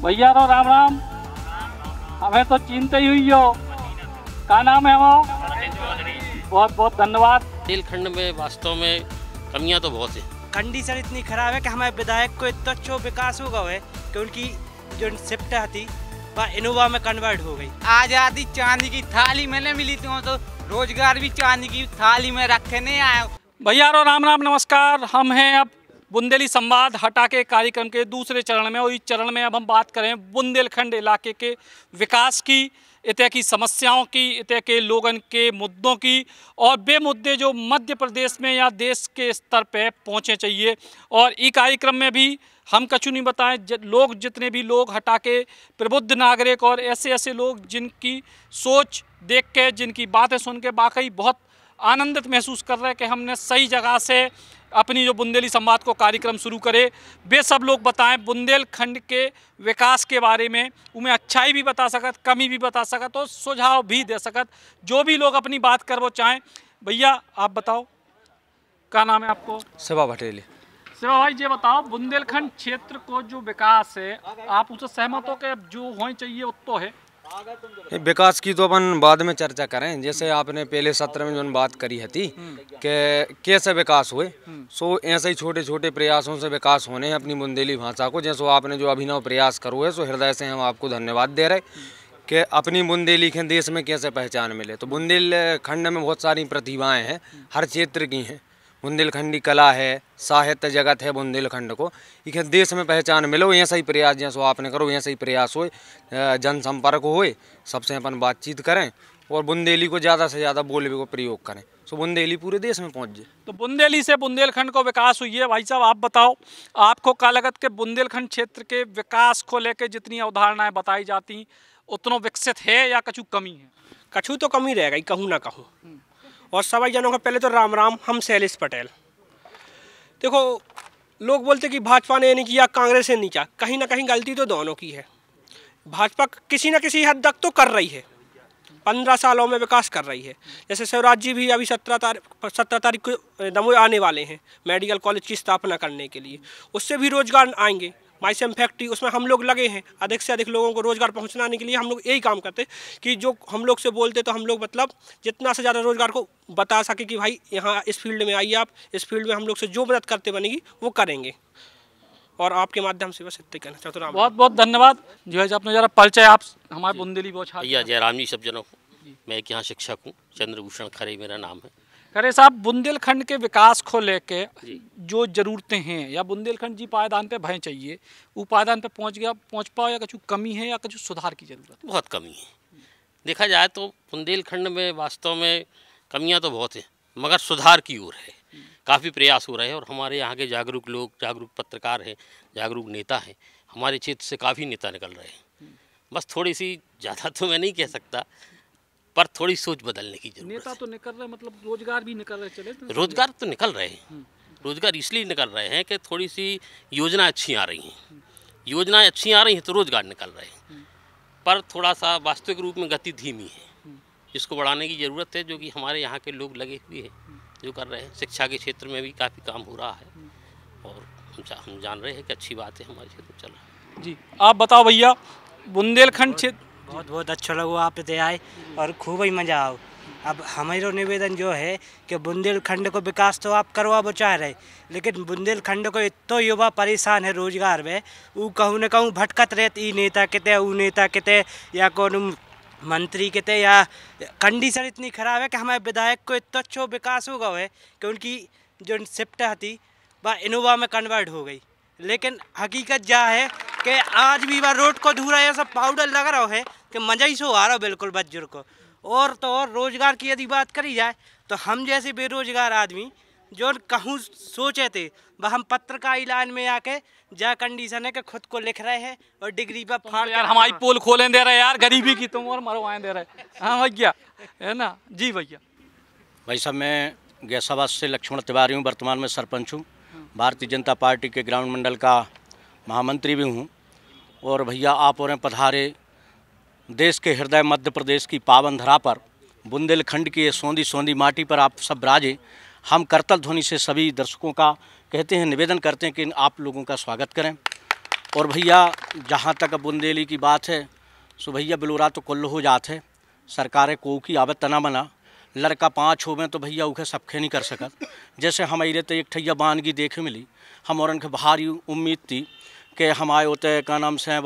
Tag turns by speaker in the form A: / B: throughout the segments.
A: भैया तो राम राम। हमें तो चिंता ही हुई हो। क्या नाम है वो? बहुत बहुत धन्यवाद।
B: बुंदेलखंड में वास्तव में कमियां तो बहुत है।
C: कंडीशन इतनी खराब है कि हमारे विधायक को इतना अच्छा विकास हो गया है कि उनकी जो शिफ्ट थी वह इनोवा में कन्वर्ट हो गई।
D: आजादी चांदी की थाली में नहीं मिली तो रोजगार भी चांदी की थाली में रखे नहीं आए।
A: भैया रो राम राम, नमस्कार। हम हैं अब बुंदेली संवाद हटा के कार्यक्रम के दूसरे चरण में, और इस चरण में अब हम बात करें बुंदेलखंड इलाके के विकास की, इतने की समस्याओं की, इतने के लोगन के मुद्दों की, और वे मुद्दे जो मध्य प्रदेश में या देश के स्तर पे पहुँचे चाहिए। और इस कार्यक्रम में भी हम कछु नहीं बताएं, लोग जितने भी लोग हटा के प्रबुद्ध नागरिक और ऐसे ऐसे लोग जिनकी सोच देख के, जिनकी बातें सुन के वाकई बहुत आनंदित महसूस कर रहे हैं कि हमने सही जगह से अपनी जो बुंदेली संवाद को कार्यक्रम शुरू करे। वे सब लोग बताएं बुंदेलखंड के विकास के बारे में, उन्हें अच्छाई भी बता सकत, कमी भी बता सकत और सुझाव भी दे सकत, जो भी लोग अपनी बात कर वो चाहें। भैया आप बताओ, क्या नाम है आपको?
E: शिवा भटेली।
A: शिवा भाई ये बताओ, बुंदेलखंड क्षेत्र को जो विकास है आप उससे सहमत हो कि जो होना चाहिए उतो है?
E: विकास की तो अपन बाद में चर्चा करें। जैसे आपने पहले सत्र में जो बात करी थी कि कैसे विकास हुए, सो ऐसे ही छोटे छोटे प्रयासों से विकास होने हैं अपनी बुंदेली भाषा को। जैसे आपने जो अभिनव प्रयास करो है, सो हृदय से हम आपको धन्यवाद दे रहे कि अपनी बुंदेली के देश में कैसे पहचान मिले। तो बुंदेलखंड में बहुत सारी प्रतिभाएँ हैं, हर क्षेत्र की हैं। बुंदेलखंडी कला है, साहित्य जगत है बुंदेलखंड को, ये देश में पहचान मिलो। ऐसा ही प्रयास जैसे आपने करो, ऐसा ही प्रयास हो, जनसंपर्क होए, सबसे अपन बातचीत करें और बुंदेली को ज़्यादा से ज़्यादा बोलने को प्रयोग करें, तो बुंदेली पूरे देश में पहुंच जाए।
A: तो बुंदेली से बुंदेलखंड को विकास हुई है। भाई साहब आप बताओ, आपको क्या लगत के बुंदेलखंड क्षेत्र के विकास को लेकर जितनी अवधारणाएँ बताई जाती उतना विकसित है या कछु कमी है?
C: कछु तो कमी रहेगा ही, कहूँ ना कहूँ। और सभी जनों का पहले तो राम राम। हम शैलेश पटेल। देखो, लोग बोलते कि भाजपा ने नहीं किया, कांग्रेस ने नहीं किया। कहीं ना कहीं गलती तो दोनों की है। भाजपा किसी न किसी हद तक तो कर रही है, 15 सालों में विकास कर रही है। जैसे शिवराज जी भी अभी 17 तारीख को दमोह आने वाले हैं मेडिकल कॉलेज की स्थापना करने के लिए। उससे भी रोजगार आएंगे। माइसेम फैक्ट्री, उसमें हम लोग लगे हैं। अधिक से अधिक लोगों को रोजगार पहुंचाने के लिए हम लोग यही काम करते हैं कि जो हम लोग से बोलते तो हम लोग मतलब जितना से ज़्यादा रोजगार को बता सके कि भाई यहाँ इस फील्ड में आइए, आप इस फील्ड में हम लोग से जो मदद करते बनेगी वो करेंगे। और आपके माध्यम से बस इतना कहना चाहता हूँ। बहुत
A: बहुत धन्यवाद जी भाई, आपने जरा परिचय आप हमारे बुंदेली बौछार।
B: भैया जयराम जी सब जनों को, मैं एक यहाँ शिक्षक हूँ, चंद्रभूषण खरे मेरा नाम है।
A: खरे साहब, बुंदेलखंड के विकास को लेके जो ज़रूरतें हैं या बुंदेलखंड जी पायदान पे भय चाहिए, वो पायदान पे पहुँच पाओ या कुछ कमी है या कुछ सुधार की जरूरत?
B: बहुत कमी है। देखा जाए तो बुंदेलखंड में वास्तव में कमियां तो बहुत हैं, मगर सुधार की ओर है। काफ़ी प्रयास हो रहे हैं और हमारे यहाँ के जागरूक लोग, जागरूक पत्रकार हैं, जागरूक नेता हैं, हमारे क्षेत्र से काफ़ी नेता निकल रहे हैं। बस थोड़ी सी, ज़्यादा तो मैं नहीं कह सकता, पर थोड़ी सोच बदलने की जरूरत है।
A: नेता तो निकल रहे, मतलब रोजगार भी निकल रहे, चले तो
B: रोजगार तो निकल रहे हैं। रोजगार इसलिए निकल रहे हैं कि थोड़ी सी योजना अच्छी आ रही हैं। योजनाएं अच्छी आ रही हैं तो रोजगार निकल रहे हैं, पर थोड़ा सा वास्तविक रूप में गति धीमी है, जिसको बढ़ाने की ज़रूरत है, जो कि हमारे यहाँ के लोग लगे हुए हैं, जो कर रहे हैं। शिक्षा के क्षेत्र में भी काफ़ी काम हो रहा है और हम जान रहे हैं कि अच्छी बात है, हमारे क्षेत्र में चल रहा है।
A: जी आप बताओ भैया, बुंदेलखंड क्षेत्र
C: बहुत बहुत अच्छा लगा आप इतने आए और खूब ही मज़ा आओ। अब हमारा निवेदन जो है कि बुंदेलखंड को विकास तो आप करवा चाह रहे, लेकिन बुंदेलखंड को इतना युवा परेशान है रोजगार में, वो कहूँ न कहूँ भटकत रहती। ई नेता किते, वो नेता किते, या कौन मंत्री किते, या कंडीशन इतनी ख़राब है कि हमारे विधायक को इतना अच्छा विकास हो गया है कि उनकी जो शिफ्ट थी वह इनोवा में कन्वर्ट हो गई। लेकिन हकीकत क्या है कि आज भी वह रोड को धूरा है, सब पाउडर लग रहा है कि मज़ा ही सो आ रहा बिल्कुल बच्चों को। और तो और रोज़गार की यदि बात करी जाए तो हम जैसे बेरोजगार आदमी जो कहूँ सोचे थे, वह हम पत्रकारी लाइन में आके जा कंडीशन है कि खुद को लिख रहे हैं और डिग्री पर फाड़
A: यार हमारी पोल खोलें दे रहे यार, गरीबी की तुम और मरवाएं दे रहे। हाँ भैया, है ना जी भैया।
F: भाई साहब, मैं गैसाबाद से लक्ष्मण तिवारी हूँ, वर्तमान में सरपंच हूँ, भारतीय जनता पार्टी के ग्रामीण मंडल का महामंत्री भी हूँ। और भैया आप और पधारे देश के हृदय मध्य प्रदेश की पावन धरा पर, बुंदेलखंड की ये सोंधी सोंधी माटी पर आप सब राजे। हम करतल ध्वनि से सभी दर्शकों का कहते हैं, निवेदन करते हैं कि आप लोगों का स्वागत करें। और भैया जहाँ तक बुंदेली की बात है सो भैया बिलोरा तो कुल्ल हो जात है, सरकारें को की आबत तना बना लड़का 5 हो में तो भैया उखे सबके नहीं कर सकत। जैसे हमारे तो एक ठैया बानगी देखे मिली, हम और उनके भारी उम्मीद थी कि हमारे होते का नाम से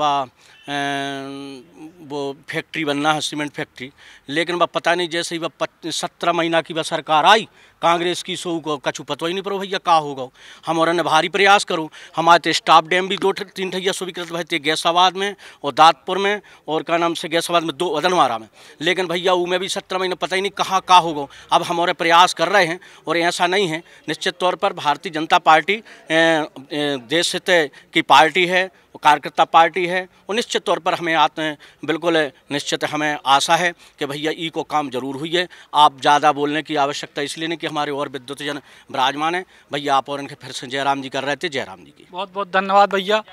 F: वो फैक्ट्री बनना है, सीमेंट फैक्ट्री, लेकिन वह पता नहीं जैसे ही वह 17 महीना की वह सरकार आई कांग्रेस की, सो को कछु पता ही नहीं पड़ो भैया का होगा। हम और भारी प्रयास करूँ, हमारे तो स्टाफ डैम भी 2-3 ठैया स्वीकृत भय थे, गैसाबाद में और दादपुर में और का नाम से गैसाबाद में 2 वदनवारा में, लेकिन भैया वो में भी 17 महीने पता ही नहीं कहाँ का होगा। अब हमारे प्रयास कर रहे हैं और ऐसा नहीं है, निश्चित तौर पर भारतीय जनता पार्टी देश हित की पार्टी है, कार्यकर्ता पार्टी है और निश्चित तौर पर हमें आते हैं, बिल्कुल निश्चित हमें आशा है कि भैया ई को काम जरूर हुई है। आप ज़्यादा बोलने की आवश्यकता इसलिए नहीं कि हमारे और विद्युतजन विराजमान हैं। भैया आप और इनके फिर से जयराम जी कर रहे थे, जयराम जी की
A: बहुत बहुत धन्यवाद भैया।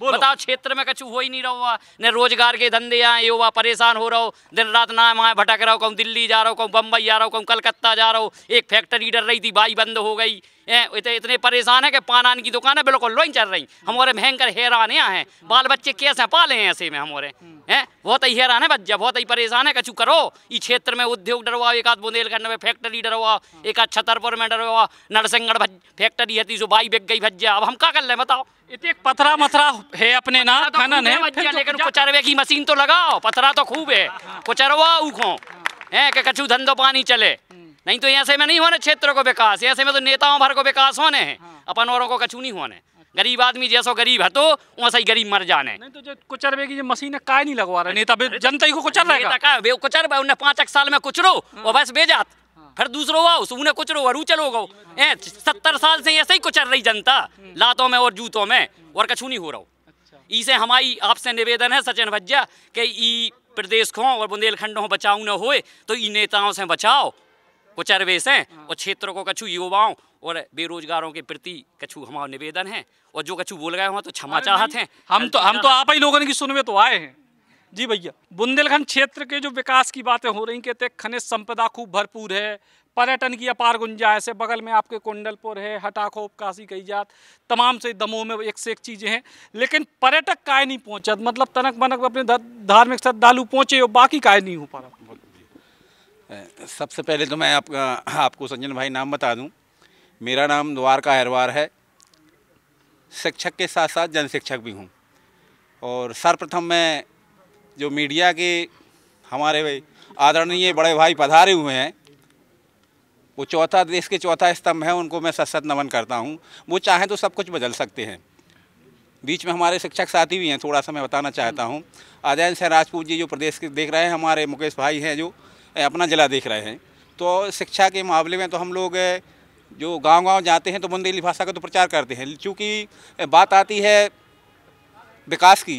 G: बताओ क्षेत्र में कछु हो ही नहीं रहा, न रोजगार के धंधे आए, युवा परेशान हो रहा, दिन रात ना वहाँ भटक रहा, कहूँ दिल्ली जा रहा हूँ, कहूँ बम्बई जा रहा हूँ, कहूँ कलकत्ता जा रहा हूँ, एक फैक्ट्री डर रही थी बाई बंद हो गई। इतने परेशान है कि पानान की दुकानें बिल्कुल लोई चल रही, हमारे भयंकर हैरान हैं, बाल बच्चे कैसे पाले हैं ऐसे में हमारे हैं, बहुत ही हैरान है बच्चा, बहुत ही परेशान है। कछु करो इस क्षेत्र में उद्योग डरवाओ, एक आध बुंदेलखंड में फैक्ट्री डरवाओ, एक आध छतरपुर में डरवाओ, नरसिंहगढ़ फैक्ट्री है जो बाई बिक गई भज्जा, अब हम क्या कर ले बताओ।
A: एक पथरा मथरा है अपने ना खनन है,
G: लेकिन कुचरवे की मशीन तो लगाओ, पथरा तो खूब है, कुचरवा उखो है कि कछु धंधो पानी चले, नहीं तो ऐसे में नहीं होने क्षेत्र को विकास, ऐसे में तो नेताओं भर को विकास होने हैं, अपन औरों को कछु नहीं होने। गरीब आदमी जैसो गरीब है तो वैसा ही गरीब मर जाने।
A: नहीं तो जो कुचरवे की जो मशीन है काय नहीं लगवा रहा नेता, जनता ही को कुचर रहेगा,
G: कुचर उन्हें 5 साल में कुचरो और बस बेजात, फिर दूसरो आओ उन्हें कुचरो और चलो गो। 70 साल से ऐसे ही कुचर रही जनता, लातों में और जूतों में, और कछु नहीं हो रहा। इसे हमारी आपसे निवेदन है सचिन भज्जा कि ई प्रदेश को और बुंदेलखंड को बचाव न होए तो ई नेताओं से बचाओ कुचरवे से, और क्षेत्र को कछु युवाओं और बेरोजगारों के प्रति कछु हमारा निवेदन है, और जो कछु बोल गए हो तो क्षमा चाहते हैं।
A: हम तो आप ही लोगों की सुनवे तो आए हैं। जी भैया, बुंदेलखंड क्षेत्र के जो विकास की बातें हो रही, कहते खनिज संपदा खूब भरपूर है, पर्यटन की अपार गुंजाइश है, बगल में आपके कुंडलपुर है, हटाखोप काशी कई जात, तमाम से दमोह में एक से एक चीज़ें हैं, लेकिन पर्यटक काय नहीं पहुँचा, मतलब तनक बनक अपने धार्मिक श्रद्धालु पहुँचे और बाकी काय नहीं हो पा रहा।
H: सबसे पहले तो मैं आपको संजन भाई नाम बता दूं, मेरा नाम द्वारका अहरवार है, शिक्षक के साथ साथ जन शिक्षक भी हूं। और सर्वप्रथम मैं जो मीडिया के हमारे आदरणीय बड़े भाई पधारे हुए हैं, वो देश के चौथा स्तंभ है, उनको मैं सत नमन करता हूं। वो चाहें तो सब कुछ बदल सकते हैं। बीच में हमारे शिक्षक साथी भी हैं, थोड़ा सा मैं बताना चाहता हूँ। अजय सिंह राजपूत जी जो प्रदेश के देख रहे हैं, हमारे मुकेश भाई हैं जो अपना जिला देख रहे हैं, तो शिक्षा के मामले में तो हम लोग जो गांव-गांव जाते हैं तो बुंदेली भाषा का तो प्रचार करते हैं। चूँकि बात आती है विकास की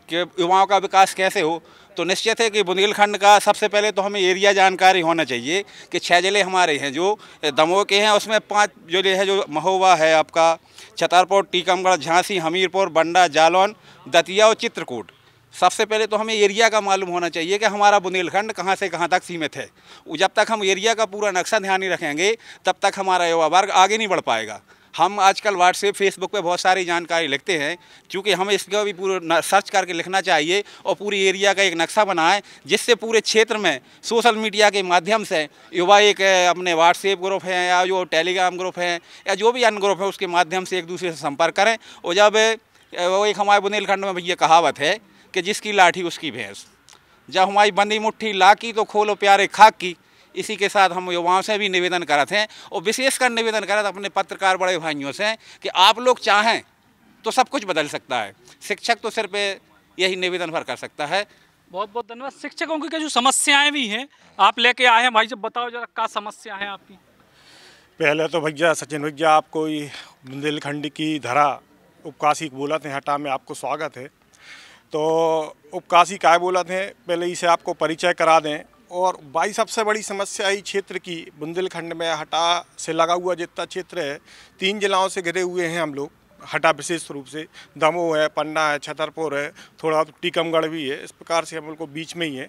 H: कि युवाओं का विकास कैसे हो, तो निश्चित है कि बुंदेलखंड का सबसे पहले तो हमें एरिया जानकारी होना चाहिए कि 6 जिले हमारे हैं जो दमोह के हैं, उसमें 5 जिले हैं जो महोबा है आपका, छतरपुर, टीकमगढ़, झांसी, हमीरपुर, बंडा, जालौन, दतिया और चित्रकूट। सबसे पहले तो हमें एरिया का मालूम होना चाहिए कि हमारा बुंदेलखंड कहाँ से कहाँ तक सीमित है। जब तक हम एरिया का पूरा नक्शा ध्यान नहीं रखेंगे तब तक हमारा युवा वर्ग आगे नहीं बढ़ पाएगा। हम आजकल व्हाट्सएप, फेसबुक पे बहुत सारी जानकारी लिखते हैं, क्योंकि हमें इसका भी पूरा सर्च करके लिखना चाहिए और पूरी एरिया का एक नक्शा बनाएं, जिससे पूरे क्षेत्र में सोशल मीडिया के माध्यम से युवा एक अपने व्हाट्सएप ग्रुप हैं या जो टेलीग्राम ग्रुप हैं या जो भी अन्य ग्रुप है उसके माध्यम से एक दूसरे से संपर्क करें। और जब वो एक हमारे बुंदेलखंड में भैया कहावत है कि जिसकी लाठी उसकी भैंस, जब हमारी बंदी मुट्ठी लाकी तो खोलो प्यारे खाक की। इसी के साथ हम युवाओं से भी निवेदन करते हैं और विशेषकर निवेदन करते अपने पत्रकार बड़े भाइयों से कि आप लोग चाहें तो सब कुछ बदल सकता है, शिक्षक तो सिर्फ यही निवेदन भर कर सकता है।
A: बहुत बहुत धन्यवाद। शिक्षकों की जो समस्याएं भी हैं आप लेके आए हैं, भाई जब बताओ जरा क्या समस्या है आपकी।
I: पहले तो भैया सचिन भैया, आपको बुंदेलखंड की धरा उपकाशी बोला थे हटा में आपको स्वागत है। तो उपकाशी काय बोला थे, पहले इसे आपको परिचय करा दें। और भाई सबसे बड़ी समस्या ही क्षेत्र की बुंदेलखंड में हटा से लगा हुआ जितना क्षेत्र है, 3 जिलाओं से घिरे हुए हैं हम लोग। हटा विशेष रूप से दमोह है, पन्ना है, छतरपुर है, थोड़ा टीकमगढ़ भी है, इस प्रकार से हम लोग को बीच में ही है।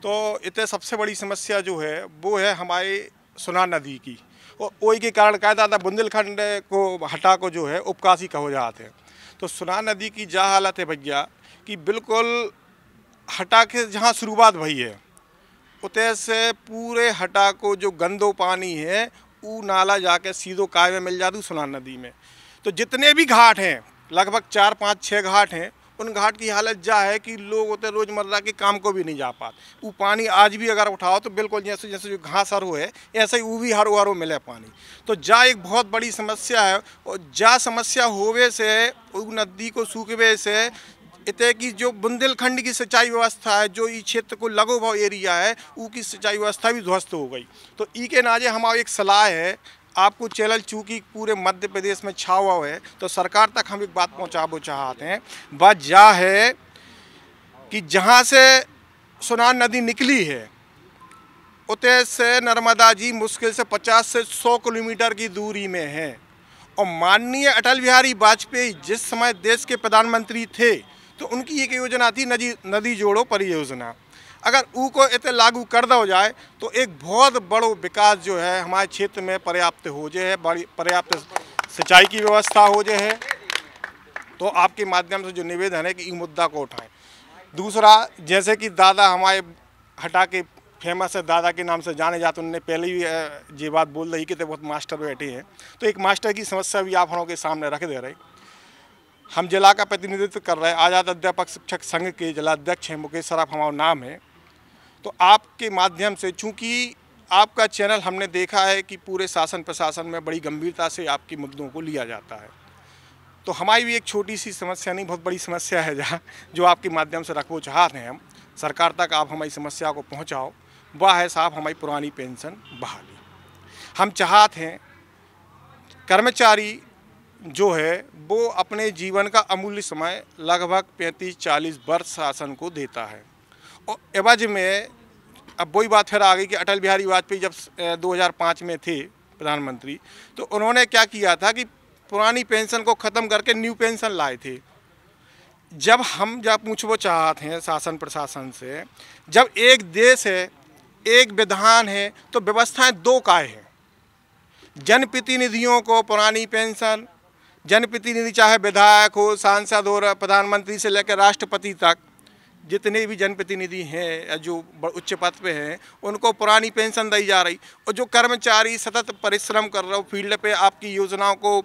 I: तो इतने सबसे बड़ी समस्या जो है वो है हमारे सुना नदी की, और वही के कारण क्या दादा बुंदेलखंड को हटा को जो है उपकाशी कहो जाते हैं। तो सुनार नदी की जा हालत है भैया कि बिल्कुल हटा के जहाँ शुरुआत भई है उतने से पूरे हटा को जो गंदो पानी है वो नाला जाके सीधो काय में मिल जाती सुनार नदी में। तो जितने भी घाट हैं, लगभग 4, 5, 6 घाट हैं, उन घाट की हालत जा है कि लोग होते रोज़मर्रा के काम को भी नहीं जा पाते। वो पानी आज भी अगर उठाओ तो बिल्कुल जैसे जैसे जो घास हरो है ऐसे ही वो भी हरो हरो मिले पानी। तो जा एक बहुत बड़ी समस्या है और जा समस्या होवे से वो नदी को सूखवे से इतने की जो बुंदेलखंड की सिंचाई व्यवस्था है, जो इस क्षेत्र को लगो भाव एरिया है, वो की सिंचाई व्यवस्था भी ध्वस्त हो गई। तो ई के नाजे हमारी एक सलाह है आपको चैनल चूँकि पूरे मध्य प्रदेश में छावा हुआ है तो सरकार तक हम एक बात पहुँचाना चाहते हैं। बात जा है कि जहाँ से सुनार नदी निकली है उतने से नर्मदा जी मुश्किल से 50 से 100 किलोमीटर की दूरी में है। और माननीय अटल बिहारी वाजपेयी जिस समय देश के प्रधानमंत्री थे तो उनकी एक योजना थी नदी जोड़ो परियोजना। अगर ऊ को इतने लागू कर दो जाए तो एक बहुत बड़ो विकास जो है हमारे क्षेत्र में पर्याप्त हो जाए है, बड़ी पर्याप्त सिंचाई की व्यवस्था हो जाए है। तो आपके माध्यम से जो निवेदन है कि इस मुद्दा को उठाएं। दूसरा, जैसे कि दादा हमारे हटा के फेमस है, दादा के नाम से जाने जाते, उन्होंने पहले ही ये बात बोल रही कि तो बहुत मास्टर बैठे हैं। तो एक मास्टर की समस्या भी आप हम के सामने रख दे रहे। हम जिला का प्रतिनिधित्व कर रहे हैं, आज़ाद अध्यापक शिक्षक संघ के जिलाध्यक्ष हैं, मुकेश सराफ हमारा नाम है। तो आपके माध्यम से, चूँकि आपका चैनल हमने देखा है कि पूरे शासन प्रशासन में बड़ी गंभीरता से आपके मुद्दों को लिया जाता है, तो हमारी भी एक छोटी सी समस्या नहीं बहुत बड़ी समस्या है जहाँ जो आपके माध्यम से रखना चाहते हैं हम सरकार तक आप हमारी समस्या को पहुँचाओ। वह है साहब हमारी पुरानी पेंशन बहाली। हम चाहते हैं कर्मचारी जो है वो अपने जीवन का अमूल्य समय लगभग 35-40 वर्ष शासन को देता है और एवज में अब वही बात फिर आ गई कि अटल बिहारी वाजपेयी जब 2005 में थे प्रधानमंत्री तो उन्होंने क्या किया था कि पुरानी पेंशन को ख़त्म करके न्यू पेंशन लाए थे। जब पूछना चाहते हैं शासन प्रशासन से, जब एक देश है एक विधान है तो व्यवस्थाएं दो काय हैं। जनप्रतिनिधियों को पुरानी पेंशन, जनप्रतिनिधि चाहे विधायक हो, सांसद हो, प्रधानमंत्री से लेकर राष्ट्रपति तक जितने भी जनप्रतिनिधि हैं जो उच्च पद पे हैं उनको पुरानी पेंशन दी जा रही। और जो कर्मचारी सतत परिश्रम कर रहे हो, फील्ड पे आपकी योजनाओं को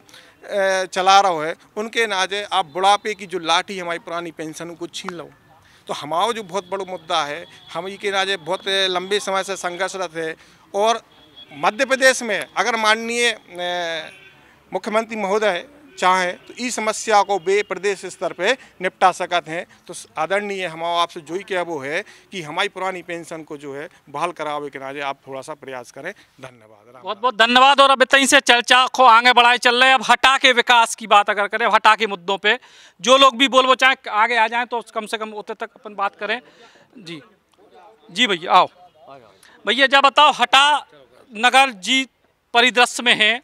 I: चला रहा है, उनके नाजे आप बुढ़ापे की जो लाठी हमारी पुरानी पेंशन को छीन लो। तो हमारा जो बहुत बड़ा मुद्दा है, हम के नाजे बहुत लंबे समय से संघर्षरत है। और मध्य प्रदेश में अगर माननीय मुख्यमंत्री महोदय चाहें तो इस समस्या को वे प्रदेश स्तर पे निपटा सकते हैं। तो आदरणीय हम आपसे जो ही क्या वो है कि हमारी पुरानी पेंशन को जो है बहाल करावे के नाजे आप थोड़ा सा प्रयास करें। धन्यवाद,
A: बहुत बहुत धन्यवाद। और अब इतनी से चर्चा को आगे बढ़ाए चल रहे हैं। अब हटा के विकास की बात अगर करें, हटा के मुद्दों पे जो लोग भी बोल वो चाहे आगे आ जाएं तो कम से कम उतने तक अपन बात करें। जी जी भैया आओ। भैया जब बताओ हटा नगर जी परिदृश्य में है,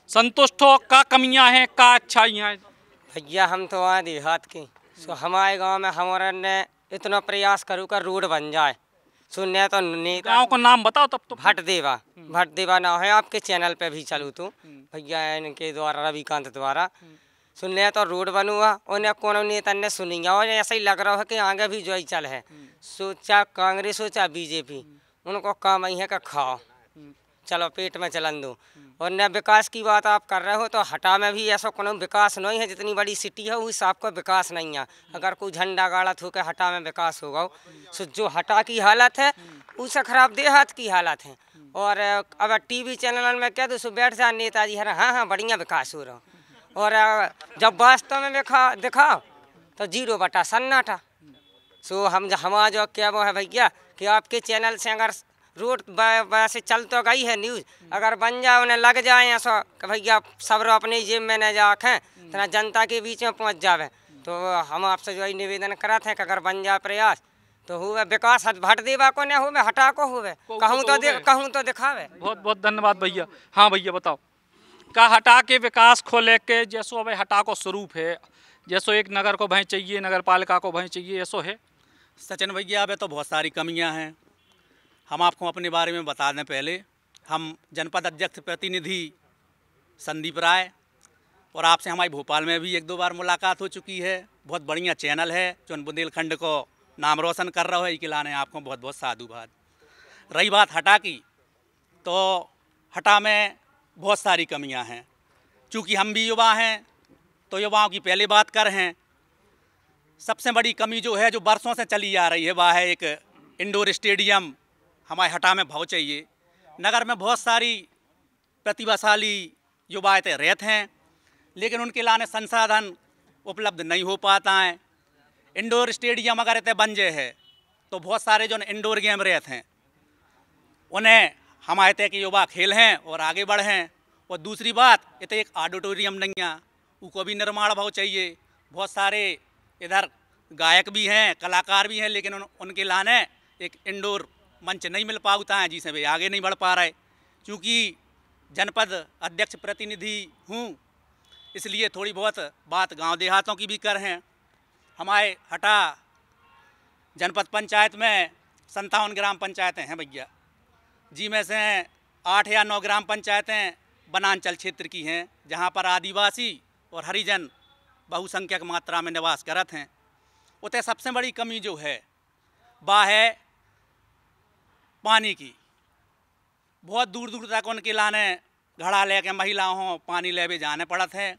A: संतुष्ट हो? का कमियां हैं, का अच्छाइयाँ हैं?
J: भैया हम तो आए देहात के, सो हमारे गांव में हमारे ने इतना प्रयास करूँ कर रोड बन जाए। सुनने तो नेता
A: गाँव को नाम बताओ तब तो।
J: भटदेवा नाम है, आपके चैनल पे भी चलूँ तो भैया इनके द्वारा, रविकांत द्वारा। सुनने तो रोड बनूआ, उन्हें कोनो नेता ने सुनी और ऐसा ही लग रहा है कि आगे भी जो ही चल है। सोचा कांग्रेस हो चाहे बीजेपी, उनको काम ही है कि खाओ, चलो पेट में चलन दो। और न विकास की बात आप कर रहे हो तो हटा में भी ऐसा कोनो विकास नहीं है। जितनी बड़ी सिटी है उस आपको विकास नहीं है। अगर कोई झंडा गाड़ा हो के हटा में विकास होगा, सो जो हटा की हालत है उससे खराब देहात की हालत है। और अब टीवी चैनल में क्या तो बैठ जाए नेताजी है हाँ बढ़िया विकास हो रहा, और जब वास्तव में दिखाओ तो 0 बटा सन्नाटा। सो हमारा जो क्या वो है भैया कि आपके चैनल से अगर रोड वैसे चल तो गई है न्यूज़, अगर बन जाए उन्हें लग जाए ऐसा कि भैया सब अपनी जेब में न जाखें तो जनता के बीच में पहुंच जावे। तो हम आपसे जो निवेदन करते हैं कि अगर बन जाए प्रयास तो हुए विकास भटदेवा को न हुए, हटा को हुए, कहूँ तो दिखावे।
A: बहुत बहुत धन्यवाद भैया। हाँ भैया बताओ, का हटा के विकास को लेके जैसो अब हटा को स्वरूप है, जैसो एक नगर को भय चाहिए, नगर पालिका को भय चाहिए, ऐसो है?
F: सचिन भैया अब तो बहुत सारी कमियां हैं। हम आपको अपने बारे में बता दें। पहले हम जनपद अध्यक्ष प्रतिनिधि संदीप राय,
K: और आपसे हमारी भोपाल में भी 1-2 बार मुलाकात हो चुकी है। बहुत बढ़िया चैनल है जो बुंदेलखंड को नाम रोशन कर रहा है, इसके लाने आपको बहुत बहुत साधुवाद। रही बात हटा की, तो हटा में बहुत सारी कमियां हैं। चूँकि हम भी युवा हैं तो युवाओं की पहले बात कर हैं। सबसे बड़ी कमी जो है, जो बरसों से चली आ रही है, वह है एक इंडोर स्टेडियम हमारे हटा में बहुत चाहिए। नगर में बहुत सारी प्रतिभाशाली युवाएँ रहते हैं, लेकिन उनके लाने संसाधन उपलब्ध नहीं हो पाता है। इंडोर स्टेडियम अगर इतने बन जाए है तो बहुत सारे जो इंडोर गेम रहते हैं उन्हें हमारे तय के युवा खेल हैं और आगे बढ़े हैं। और दूसरी बात, इतने एक ऑडिटोरियम नहीं है, उसको भी निर्माण भाव चाहिए। बहुत सारे इधर गायक भी हैं, कलाकार भी हैं, लेकिन उनके लाने एक इंडोर मंच नहीं मिल पाता है, जिससे वे आगे नहीं बढ़ पा रहे। क्योंकि जनपद अध्यक्ष प्रतिनिधि हूँ, इसलिए थोड़ी बहुत बात गांव देहातों की भी कर हैं। हमारे हटा जनपद पंचायत में 57 ग्राम पंचायतें हैं भैया, जी में से 8 या 9 ग्राम पंचायतें वनांचल क्षेत्र की हैं, जहां पर आदिवासी और हरिजन बहुसंख्यक मात्रा में निवास करत हैं। उतने सबसे बड़ी कमी जो है वह है पानी की। बहुत दूर दूर तक उनके लाने घड़ा लेके महिलाओं पानी लेवे जाने पड़त है।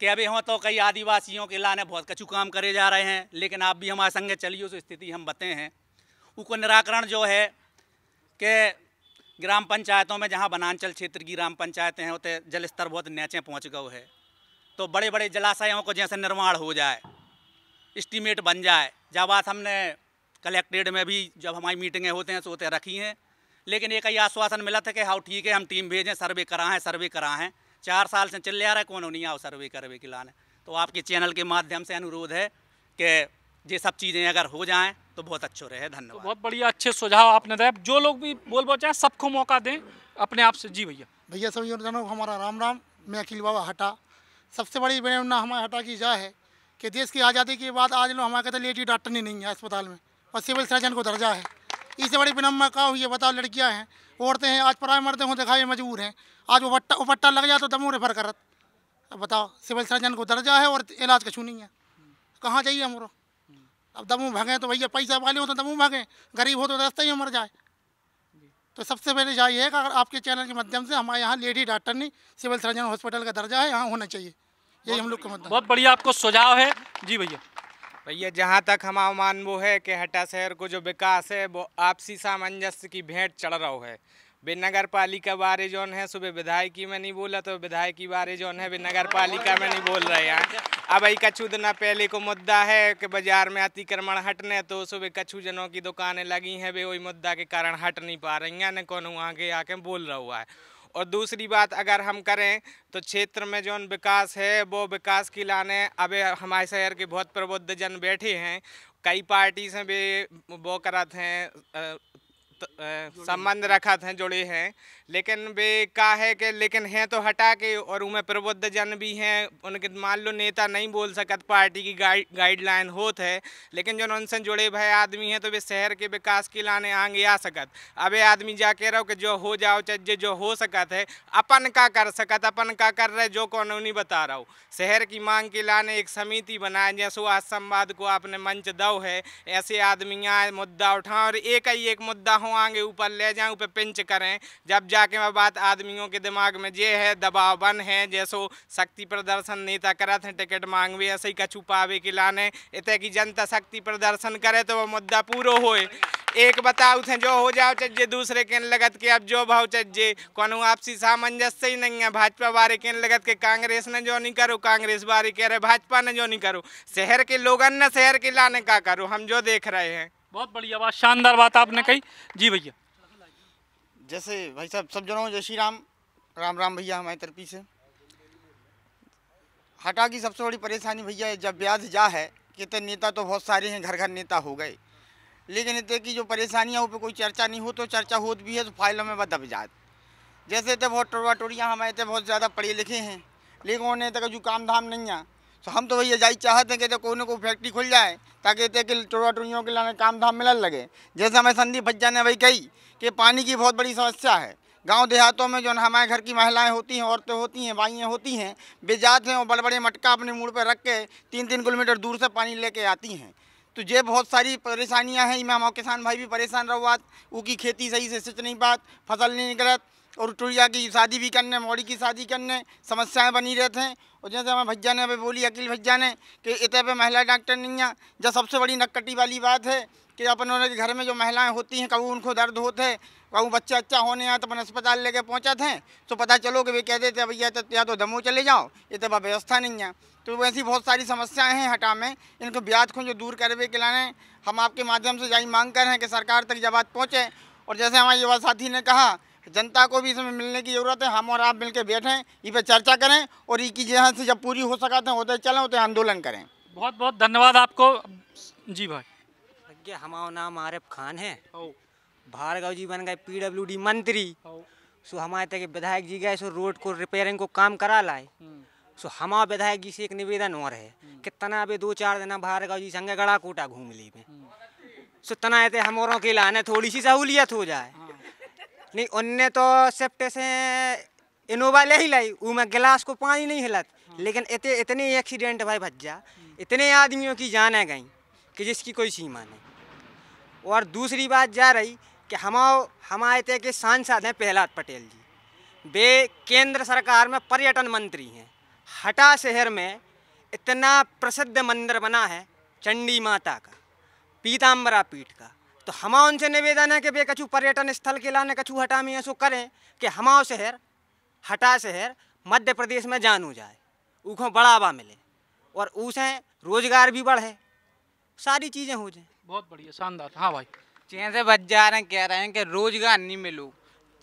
K: कहवे हों तो कई आदिवासियों के लाने बहुत कछु काम करे जा रहे हैं, लेकिन आप भी हमारे संगे चलिए, उस स्थिति हम बते हैं। उसको निराकरण जो है कि ग्राम पंचायतों में जहाँ वनांचल क्षेत्र की ग्राम पंचायतें हैं, उतने जल स्तर बहुत नीचे पहुँच गए है। तो बड़े बड़े जलाशयों को जैसे निर्माण हो जाए, एस्टीमेट बन जाए। जब बात हमने कलेक्ट्रेट में भी जब हमारी मीटिंगें होते हैं तो उतने रखी हैं, लेकिन एक ही आश्वासन मिला था कि हाँ ठीक है, हम टीम भेजें, सर्वे कराएँ। 4 साल से चल रहा है, कौन नहीं आओ सर्वे करवे के लाने। तो आपके चैनल के माध्यम से अनुरोध है कि ये सब चीज़ें अगर हो जाएं तो बहुत अच्छो रहे। धन्यवाद।
A: तो बहुत बढ़िया, अच्छे सुझाव आपने दिए। जो लोग भी बोल चाहें सबको मौका दें अपने आप से। जी भैया।
L: सभी जनों को हमारा राम राम। मैं अखिल बाबा हटा। सबसे बड़ी प्रेरणा हमारे हटा की यह है कि देश की आज़ादी के बाद आज लोग हमारे कहते लेडी डॉक्टर नहीं है अस्पताल में, और सिविल सर्जन को दर्जा है। इससे बड़ी विनम्र का हुई है, बताओ। लड़कियां हैं, औरतें हैं, आज पराए मर्दों को दिखाए मजबूर हैं। आज उपट्टा लग जाए तो दमू रेफर करत। अब बताओ, सिविल सर्जन को दर्जा है और इलाज कछू नहीं है, कहाँ जाइए हमरो। अब दमू भागें तो भैया पैसा वाले हो तो दमू भागें, गरीब हो तो रास्ते ही मर जाए। तो सबसे पहले चाहिए है कि अगर आपके चैनल के माध्यम से हमारे यहाँ लेडी डॉक्टर नहीं, सिविल सर्जन हॉस्पिटल का दर्जा है, यहाँ होना चाहिए। यही हम लोग का मतलब।
A: बहुत बढ़िया आपको सुझाव है। जी
D: भैया, जहाँ तक हमारा मान वो है कि हटा शहर को जो विकास है वो आपसी सामंजस्य की भेंट चढ़ रहा है। वे नगर पालिका बारे जौन है सुबह विधायकी में नहीं बोला, तो विधायकी बारे जौन है वे नगर पालिका में नहीं बोल रहे हैं। अब यही कछु दिन पहले को मुद्दा है कि बाजार में अतिक्रमण हटने, तो सुबह कछु जनों की दुकानें लगी हैं, वे वही मुद्दा के कारण हट नहीं पा रही हैं, न कौन आगे आके बोल रहा हुआ है। और दूसरी बात अगर हम करें तो क्षेत्र में जौन विकास है वो विकास की लाने अब हमारे शहर के बहुत प्रबुद्ध जन बैठे हैं, कई पार्टी से भी वो करत हैं, संबंध रखत हैं, जुड़े हैं, लेकिन वे का है कि लेकिन हैं तो हटा के, और उनमें प्रबुद्ध जन भी हैं। उनके मान लो नेता नहीं बोल सकत, पार्टी की गाइडलाइन होत है, लेकिन जो उनसे जुड़े भय आदमी हैं तो वे शहर के विकास के लाने आगे आ सकत। अब ये आदमी जाके रहो कि जो हो जाओ चाहे जो हो सकत है, अपन का कर सकत, अपन का कर रहे जो कानूनी बता रहा हो। शहर की मांग के लाने एक समिति बनाए, जैसो आज संवाद को आपने मंच दो है, ऐसे आदमी आए मुद्दा उठाएं और एक ही एक मुद्दा हो आगे ऊपर ले जाएं, ऊपर पिंच करें। जब जाके वह बात आदमियों के दिमाग में ये है दबाव बन है, जैसो शक्ति प्रदर्शन नेता करत हैं टिकट मांगवे, ऐसे ही कछु पावे के लाने इतने की जनता शक्ति प्रदर्शन करे तो वह मुद्दा पूरा होए। एक बताओ थे जो हो जाओ चाहिए, दूसरे के लगत के अब जो भाव चाहिए, कोनो आपसी सामंजस्य ही नहीं है। भाजपा वाले के लगत के कांग्रेस ने जो नहीं करो, कांग्रेस वाले कह रहे भाजपा ने जो नहीं करो। शहर के लोगन ने शहर के लाने का करो, हम जो देख रहे हैं।
A: बहुत बढ़िया बात, शानदार बात आपने कही। जी भैया।
M: जैसे भाई साहब सब जनों जय श्री राम। राम राम भैया हमारी तरफी से। हटा की सबसे बड़ी परेशानी भैया जब ब्याज जा है कि तो नेता तो बहुत सारे हैं, घर घर नेता हो गए, लेकिन इतने की जो परेशानियाँ उन पर कोई चर्चा नहीं हो, तो चर्चा होती भी है तो फाइलों में दब जाए। जैसे तो बहुत टोरियाँ हमारे तो बहुत ज़्यादा पढ़े लिखे हैं, लेकिन उन्हें तक जो काम धाम नहीं है, तो हम तो भैया जाई चाहते हैं कि तो कोई ना कोई फैक्ट्री खुल जाए ताकि टोरियों के लाने काम धाम मिलने लगे। जैसे हमें संदीप भज्जा ने वही कही कि पानी की बहुत बड़ी समस्या है, गांव देहातों में जो हमारे घर की महिलाएं होती हैं, औरतें होती हैं, बाइयाँ होती हैं, वे जाते हैं और बड़े बड़े मटका अपने मुँह पर रख के 3-3 किलोमीटर दूर से पानी लेके आती हैं। तो ये बहुत सारी परेशानियां हैं। इमें हमारे किसान भाई भी परेशान रहो बात, उनकी खेती सही से सिंच नहीं पात, फसल नहीं निकलत, और टुड़िया की शादी भी करने, मोड़ी की शादी करने समस्याएं बनी रहते हैं। और जैसे हमारे भैया ने अभी बोली, अकील भैया ने, कि इतने पे महिला डॉक्टर नहीं है। जब सबसे बड़ी नक्कटी वाली बात है कि अपन के घर में जो महिलाएं होती हैं, कभी उनको दर्द होते है, कभी बच्चा अच्छा होने आया तो अपन अस्पताल लेके पहुँचा थे, तो पता चलो कि वे कह देते भैया या तो दमोह चले जाओ, इतने व्यवस्था नहीं है। तो वैसी बहुत सारी समस्याएं हैं हटा में। इनको ब्याज को जो दूर करवे के लाने हम आपके माध्यम से यही मांग कर रहे हैं कि सरकार तक जब बात पहुँचे। और जैसे हमारे युवा साथी ने कहा, जनता को भी इसमें मिलने की ज़रूरत है। हम और आप मिलकर बैठें, इस पर चर्चा करें और इसकी जहाँ से जब पूरी हो सकते हैं उधर चलें, उधर आंदोलन करें।
A: बहुत बहुत धन्यवाद आपको। जी भाई।
J: हमारा नाम आरिफ खान है। भार्गव जी बन गए PWD मंत्री। सो हमारे तक विधायक जी गए, सो रोड को रिपेयरिंग को काम करा लाए। सो हमारा विधायक जी से एक निवेदन और है कि तना अभी 2-4 दिन भार्गव जी संगे गड़ा कोटा घूम ली में, सो तना ऐसे हमारों के लाने थोड़ी सी सहूलियत हो जाए। नहीं उनने तो सेफ्टे से इनोवा ले ही लाई, उनमें गिलास को पानी नहीं हिलत, लेकिन इतने एक्सीडेंट भाई भज्जा, इतने आदमियों की जाने गई कि जिसकी कोई सीमा नहीं। और दूसरी बात जा रही कि हमारे तय के सांसद हैं प्रहलाद पटेल जी, वे केंद्र सरकार में पर्यटन मंत्री हैं। हटा शहर में इतना प्रसिद्ध मंदिर बना है चंडी माता का, पीताम्बरा पीठ का, तो हमारा उनसे निवेदन है कि वे कछु पर्यटन स्थल के लाने कछु हटा में ऐसा करें कि हमारा शहर हटा शहर मध्य प्रदेश में जानू जाए, उसको बढ़ावा मिले और उसे रोजगार भी बढ़े, सारी चीज़ें हो जाए।
A: बहुत बढ़िया, शानदार। हाँ भाई।
N: जैसे बच जा रहे हैं, कह रहे हैं कि रोजगार नहीं मिलू,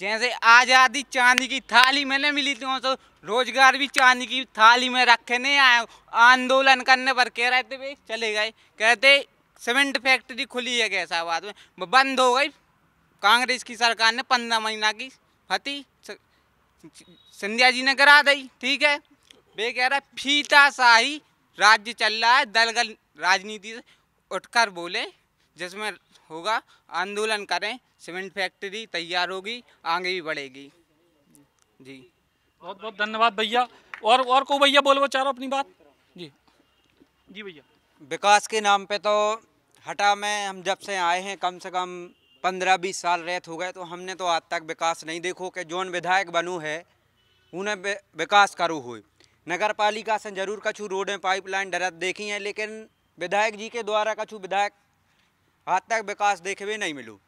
N: जैसे आज़ादी चांदी की थाली में नहीं मिली तो रोजगार भी चांदी की थाली में रखे नहीं आए। आंदोलन करने पर कह रहे थे वे चले गए, कहते सीमेंट फैक्ट्री खुली है कैसाबाद में, बंद हो गई। कांग्रेस की सरकार ने 15 महीना की फती सिंधिया जी ने करा दी, ठीक है। वे कह रहा है फीताशाही राज्य चल रहा है, दलगल राजनीति से उठकर बोले जिसमें होगा आंदोलन करें, सीमेंट फैक्ट्री तैयार होगी, आगे भी बढ़ेगी। जी
A: बहुत बहुत धन्यवाद भैया। और को भैया बोलो चारो अपनी बात। जी जी भैया।
O: विकास के नाम पे तो हटा में हम जब से आए हैं कम से कम 15-20 साल रहत हो गए, तो हमने तो आज तक विकास नहीं देखो कि जोन विधायक बनू है उन्हें विकास करू हुए। नगर पालिका से जरूर कछु रोडें पाइपलाइन डरत देखी हैं, लेकिन विधायक जी के द्वारा कछु विधायक आज तक विकास देखे हुए नहीं मिलू।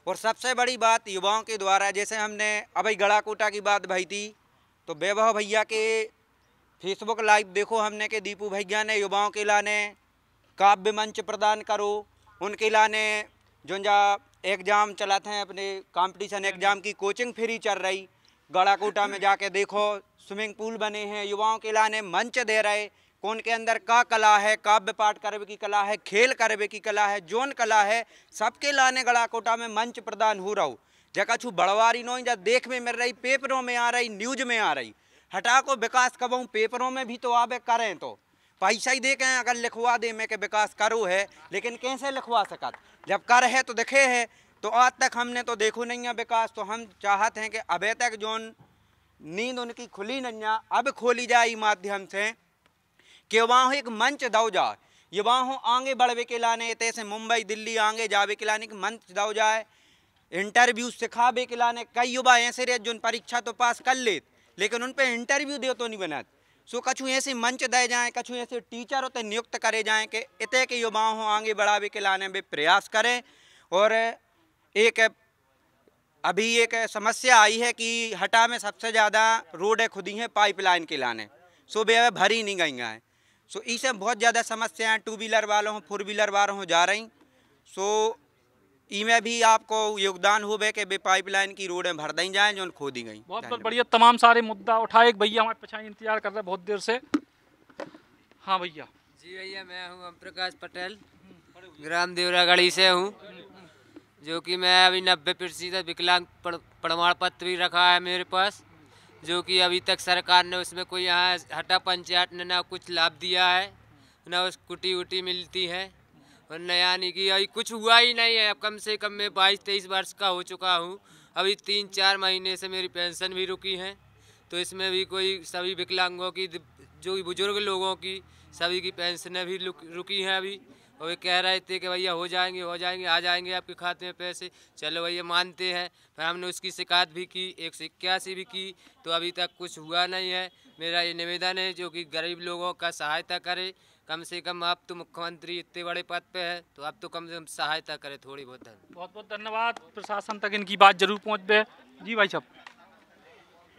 O: और सबसे बड़ी बात युवाओं के द्वारा, जैसे हमने अभी गड़ा कोटा की बात भई थी, तो वैभव भैया के फेसबुक लाइव देखो हमने कि दीपू भैया ने युवाओं के लाने काव्य मंच प्रदान करो, उनके लाने जो जा एग्ज़ाम चलाते हैं, अपने कंपटीशन एग्ज़ाम की कोचिंग फ्री चल रही। गड़ा कोटा में जाके देखो स्विमिंग पूल बने हैं, युवाओं के लाने मंच दे रहे, कौन के अंदर का कला है, काव्य पाठ करवे की कला है, खेल करवे की कला है, जोन कला है, सबके लाने गड़ा कोटा में मंच प्रदान हो रहा हो। जगह छू बड़वारी नो जब देख में मिल रही, पेपरों में आ रही, न्यूज में आ रही। हटा को विकास कब पेपरों में भी तो आवे करें, तो पैसा ही देखें अगर लिखवा दे में के विकास करो है, लेकिन कैसे लिखवा सकत जब कर है तो देखे है। तो आज तक हमने तो देखो नहीं है विकास। तो हम चाहते हैं कि अभी तक जोन नींद उनकी खुली नहीं है, अब खोली जाए माध्यम से कि वहाँ एक मंच दो जाए, ये वहाँ आगे बढ़वे के लाने, तैसे मुंबई दिल्ली आगे जावे के लाने की मंच दो जाए, इंटरव्यू सिखावे के लाने। कई युवा ऐसे रहे जो परीक्षा तो पास कर ले, लेकिन उन पर इंटरव्यू दे तो नहीं बनत। सो कछु ऐसे मंच दे जाएँ, कछु ऐसे टीचर होते नियुक्त करे जाएँ कि इतने के युवाओं आगे बढ़ावे के लाने वे प्रयास करें। और एक अभी एक समस्या आई है कि हटा में सबसे ज़्यादा रोडें खुदी हैं पाइपलाइन के लाने, सो वे भरी नहीं गई हैं। सो इससे बहुत ज़्यादा समस्याएं 2 व्हीलर वालों हो, 4 व्हीलर वालों हो जा रही। सो इमें भी आपको योगदान हो कि वे पाइपलाइन की रोडें भर दी जाएँ जो खो दी गई।
A: बहुत बहुत बढ़िया, तमाम सारे मुद्दा उठाए। एक भैया हमारे पीछे इंतजार कर रहे हैं बहुत देर से। हाँ भैया।
P: जी भैया, मैं हूँ ओम प्रकाश पटेल, ग्राम देवरागढ़ी से हूँ, जो कि मैं अभी 90% विकलांग प्रमाण पत्र भी रखा है मेरे पास, जो कि अभी तक सरकार ने उसमें कोई यहाँ हटा पंचायत ने ना कुछ लाभ दिया है, ना उस कुटी उटी मिलती है, और न यानी कि अभी कुछ हुआ ही नहीं है। अब कम से कम मैं 22-23 वर्ष का हो चुका हूँ, अभी 3-4 महीने से मेरी पेंशन भी रुकी है, तो इसमें भी कोई सभी विकलांगों की, जो बुजुर्ग लोगों की, सभी की पेंशनें भी रुकी हैं अभी। और वे कह रहे थे कि भैया हो जाएंगे आ जाएंगे आपके खाते में पैसे। चलो भैया मानते हैं, फिर हमने उसकी शिकायत भी की, 181 भी की, तो अभी तक कुछ हुआ नहीं है। मेरा ये निवेदन है जो कि गरीब लोगों का सहायता करे, कम से कम। आप तो मुख्यमंत्री इतने बड़े पद पे है, तो आप तो कम से कम सहायता करे थोड़ी बहुत।
A: बहुत बहुत धन्यवाद। प्रशासन तक इनकी बात जरूर पहुँच पे। जी भाई साहब।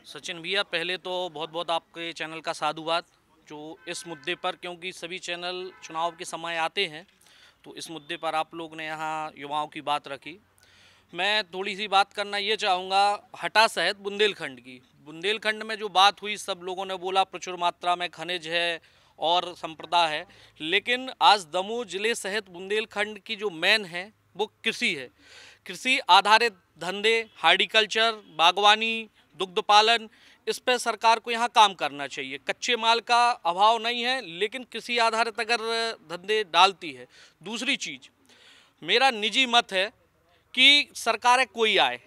Q: सचिन भैया, पहले तो बहुत बहुत आपके चैनल का साधुवाद जो इस मुद्दे पर, क्योंकि सभी चैनल चुनाव के समय आते हैं, तो इस मुद्दे पर आप लोग ने यहाँ युवाओं की बात रखी। मैं थोड़ी सी बात करना ये चाहूँगा हटा सहित बुंदेलखंड की। बुंदेलखंड में जो बात हुई, सब लोगों ने बोला प्रचुर मात्रा में खनिज है और संपदा है, लेकिन आज दमोह जिले सहित बुंदेलखंड की जो मेन है वो कृषि है। कृषि आधारित धंधे, हार्टिकल्चर, बागवानी, दुग्ध पालन, इस पर सरकार को यहाँ काम करना चाहिए। कच्चे माल का अभाव नहीं है, लेकिन कृषि आधारित अगर धंधे डालती है। दूसरी चीज़, मेरा निजी मत है कि सरकारें कोई आए,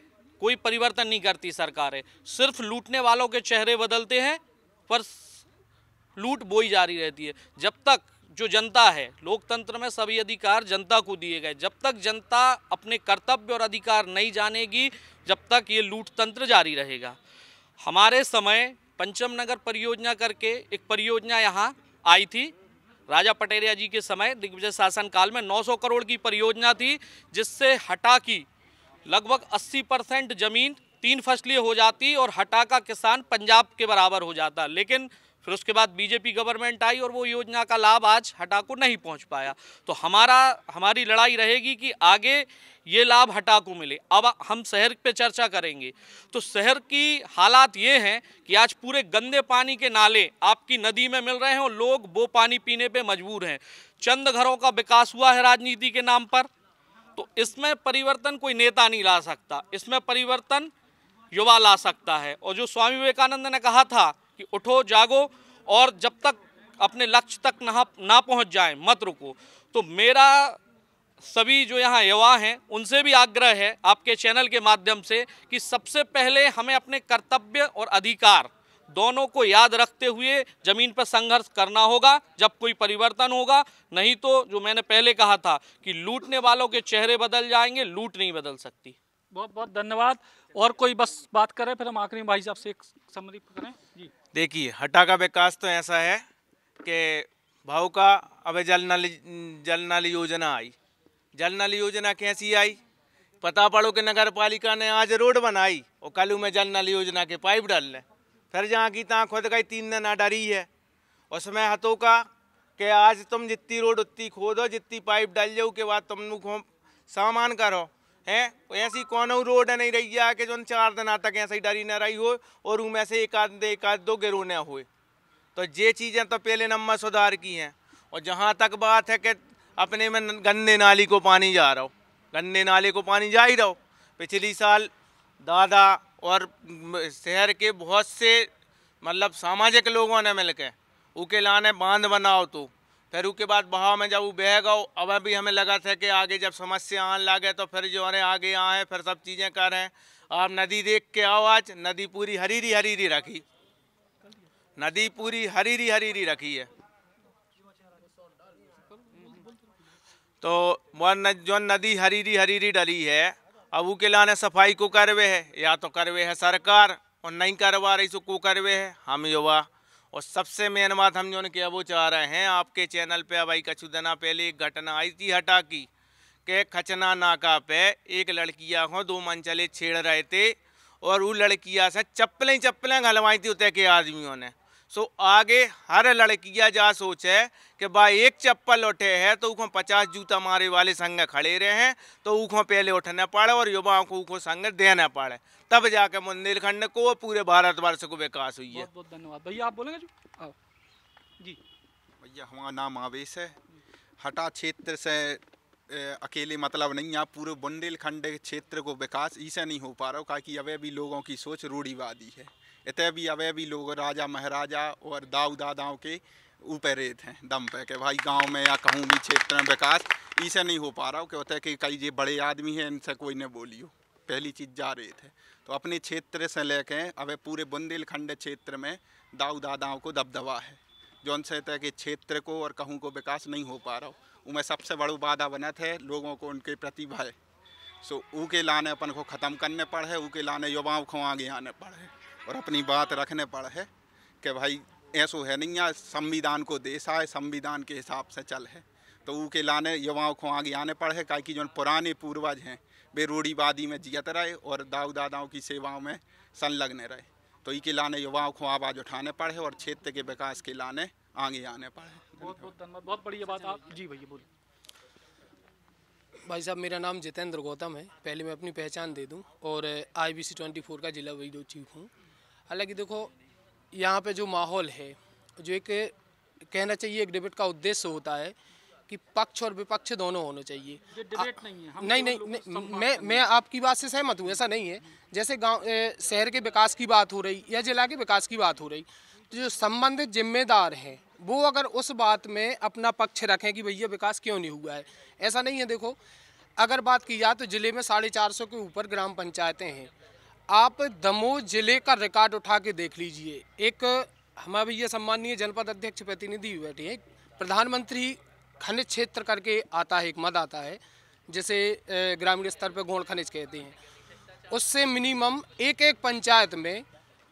Q: कोई परिवर्तन नहीं करती सरकारें, सिर्फ लूटने वालों के चेहरे बदलते हैं, पर लूट बोई जारी रहती है। जब तक जो जनता है, लोकतंत्र में सभी अधिकार जनता को दिए गए, जब तक जनता अपने कर्तव्य और अधिकार नहीं जानेगी, जब तक ये लूट तंत्र जारी रहेगा। हमारे समय पंचम नगर परियोजना करके एक परियोजना यहाँ आई थी, राजा पटेरिया जी के समय दिग्विजय शासन काल में 900 करोड़ की परियोजना थी, जिससे हटा की लगभग 80% जमीन 3 फसलीय हो जाती और हटा का किसान पंजाब के बराबर हो जाता। लेकिन फिर उसके बाद बीजेपी गवर्नमेंट आई और वो योजना का लाभ आज हटा को नहीं पहुंच पाया। तो हमारी लड़ाई रहेगी कि आगे ये लाभ हटा को मिले। अब हम शहर पे चर्चा करेंगे, तो शहर की हालात ये हैं कि आज पूरे गंदे पानी के नाले आपकी नदी में मिल रहे हैं और लोग वो पानी पीने पे मजबूर हैं। चंद घरों का विकास हुआ है राजनीति के नाम पर, तो इसमें परिवर्तन कोई नेता नहीं ला सकता, इसमें परिवर्तन युवा ला सकता है। और जो स्वामी विवेकानंद ने कहा था कि उठो जागो और जब तक अपने लक्ष्य तक ना पहुंच जाए मत रुको। तो मेरा सभी जो यहाँ युवा हैं उनसे भी आग्रह है आपके चैनल के माध्यम से कि सबसे पहले हमें अपने कर्तव्य और अधिकार दोनों को याद रखते हुए ज़मीन पर संघर्ष करना होगा, जब कोई परिवर्तन होगा। नहीं तो जो मैंने पहले कहा था कि लूटने वालों के चेहरे बदल जाएंगे, लूट नहीं बदल सकती।
A: बहुत बहुत धन्यवाद। और कोई बस बात करें, फिर हम आखिरी भाई साहब से एक समरी करें। जी
R: देखिए, हटा का विकास तो ऐसा है कि भाव का अब जल नल योजना आई। जल नल योजना कैसी आई? पता पड़ो कि नगर पालिका ने आज रोड बनाई और कल में जल नल योजना के पाइप डाल लें, फिर जहाँ की तहाँ खुद गई 3 दिन आ डरी है। उसमें हथों का कि आज तुम जितनी रोड उतनी खोदो, जितनी पाइप डाल जाओ के बाद तुम सामान करो हैं। ऐसी कौन रोड नहीं रही है कि जो 4 दिन तक ऐसे ही डरी न रही हो और उनमें से एक आध दो गिरोह न हुए। तो ये चीज़ें तो पहले नंबर सुधार की हैं। और जहाँ तक बात है कि अपने में गंदे नाली को पानी जा रहा हो, गंदे नाले को पानी जा ही रहो। पिछली साल दादा और शहर के बहुत से मतलब सामाजिक लोगों ने मिलकर उके लाने बांध बनाओ, तो फिर उसके बाद बहाव में जब वो बह गओ, अब भी हमें लगा था कि आगे जब समस्या आने लगे तो फिर जो है आगे आए, फिर सब चीज़ें कर रहे हैं। आप नदी देख के आओ, आज नदी पूरी हरीरी हरीरी रखी, नदी पूरी हरीरी हरीरी रखी है। तो वह जो नदी हरीरी हरीरी डली है, अब वो के लाने सफाई को करवे है, या तो करवे है सरकार, और नहीं करवा रही सो को करवे है हम युवा। और सबसे मेन बात हम जो कि वो चाह रहे हैं आपके चैनल पे, अब भाई कछु दिना पहले एक घटना आई थी हटा की के खचना नाका पे एक लड़कियाँ को 2 मंचले छेड़ रहे थे और वो लड़कियाँ से चप्पलें घलवाई थी उतने के आदमियों ने। सो आगे हर लड़कियाँ जा सोचे कि भाई एक चप्पल उठे है तो उसको 50 जूता मारे वाले संग खड़े रहे हैं, तो उसको पहले उठना पड़े और युवाओं को उसको संग देना पड़े, तब जाके बुंदेलखंड को पूरे भारतवर्ष को विकास हुई है।
A: बहुत बहुत धन्यवाद। भैया आप बोलेंगे जी?
S: भैया हमारा नाम आवेश है। हटा क्षेत्र से अकेले मतलब नहीं है, पूरे बुंदेलखंड क्षेत्र को विकास इसे नहीं हो पा रहा, क्योंकि अवे भी लोगों की सोच रूढ़िवादी है। इतने भी अवे भी लोग राजा महाराजा और दाऊ दादाओं के ऊपर रेत हैं दम पे कि भाई गांव में या कहूँ भी क्षेत्र में विकास इसे नहीं हो पा रहा कि उतने के कई जो बड़े आदमी हैं इनसे कोई न बोलियो। पहली चीज़ जा रहे थे। तो अपने क्षेत्र से लेके अब पूरे बुंदेलखंड क्षेत्र में दाऊ दादाओं को दबदबा है, जौन से तय के क्षेत्र को और कहूँ को विकास नहीं हो पा रहा हो। उनमें सबसे बड़ो बाधा बनत है लोगों को उनके प्रतिभा है, सो ऊ के लाने अपन को ख़त्म करने पड़े, ऊ के लाने युवाओं को आगे आने पड़े और अपनी बात रखने पड़े कि भाई ऐसो है नहीं, यहाँ संविधान को देश आए, संविधान के हिसाब से चल है। तो ऊ के लाने युवाओं को आगे आने पड़े, काहे कि जो पुराने पूर्वज हैं वे रूढ़िवादी में जियत रहे और दाऊ दादाओं की सेवाओं में संलग्न रहे। तो ई के लाने युवाओं को आवाज़ उठाने पड़े और क्षेत्र के विकास के लाने आगे आने पड़े।
A: बहुत बहुत धन्यवाद, बहुत बढ़िया बात। आप जी भैया बोलिए।
T: भाई साहब, मेरा नाम जितेंद्र गौतम है। पहले मैं अपनी पहचान दे दूं, और IBC 24 का जिला वीडियो चीफ हूं। हालांकि देखो, यहाँ पे जो माहौल है, जो एक कहना चाहिए एक डिबेट का उद्देश्य होता है कि पक्ष और विपक्ष दोनों होने चाहिए।
A: ये डिबेट नहीं है।
T: नहीं, मैं आपकी बात से सहमत हूँ, ऐसा नहीं है। जैसे गांव शहर के विकास की बात हो रही या जिला के विकास की बात हो रही, तो जो संबंधित जिम्मेदार हैं वो अगर उस बात में अपना पक्ष रखें कि भैया विकास क्यों नहीं हुआ है, ऐसा नहीं है। देखो, अगर बात की जाए तो ज़िले में 450 के ऊपर ग्राम पंचायतें हैं। आप दमोह ज़िले का रिकॉर्ड उठा के देख लीजिए। एक हमारे भैया सम्मानीय जनपद अध्यक्ष प्रतिनिधि बैठे हैं, प्रधानमंत्री खनिज क्षेत्र करके आता है, एक मद आता है, जैसे ग्रामीण स्तर पर गौण खनिज कहते हैं। उससे मिनिमम एक पंचायत में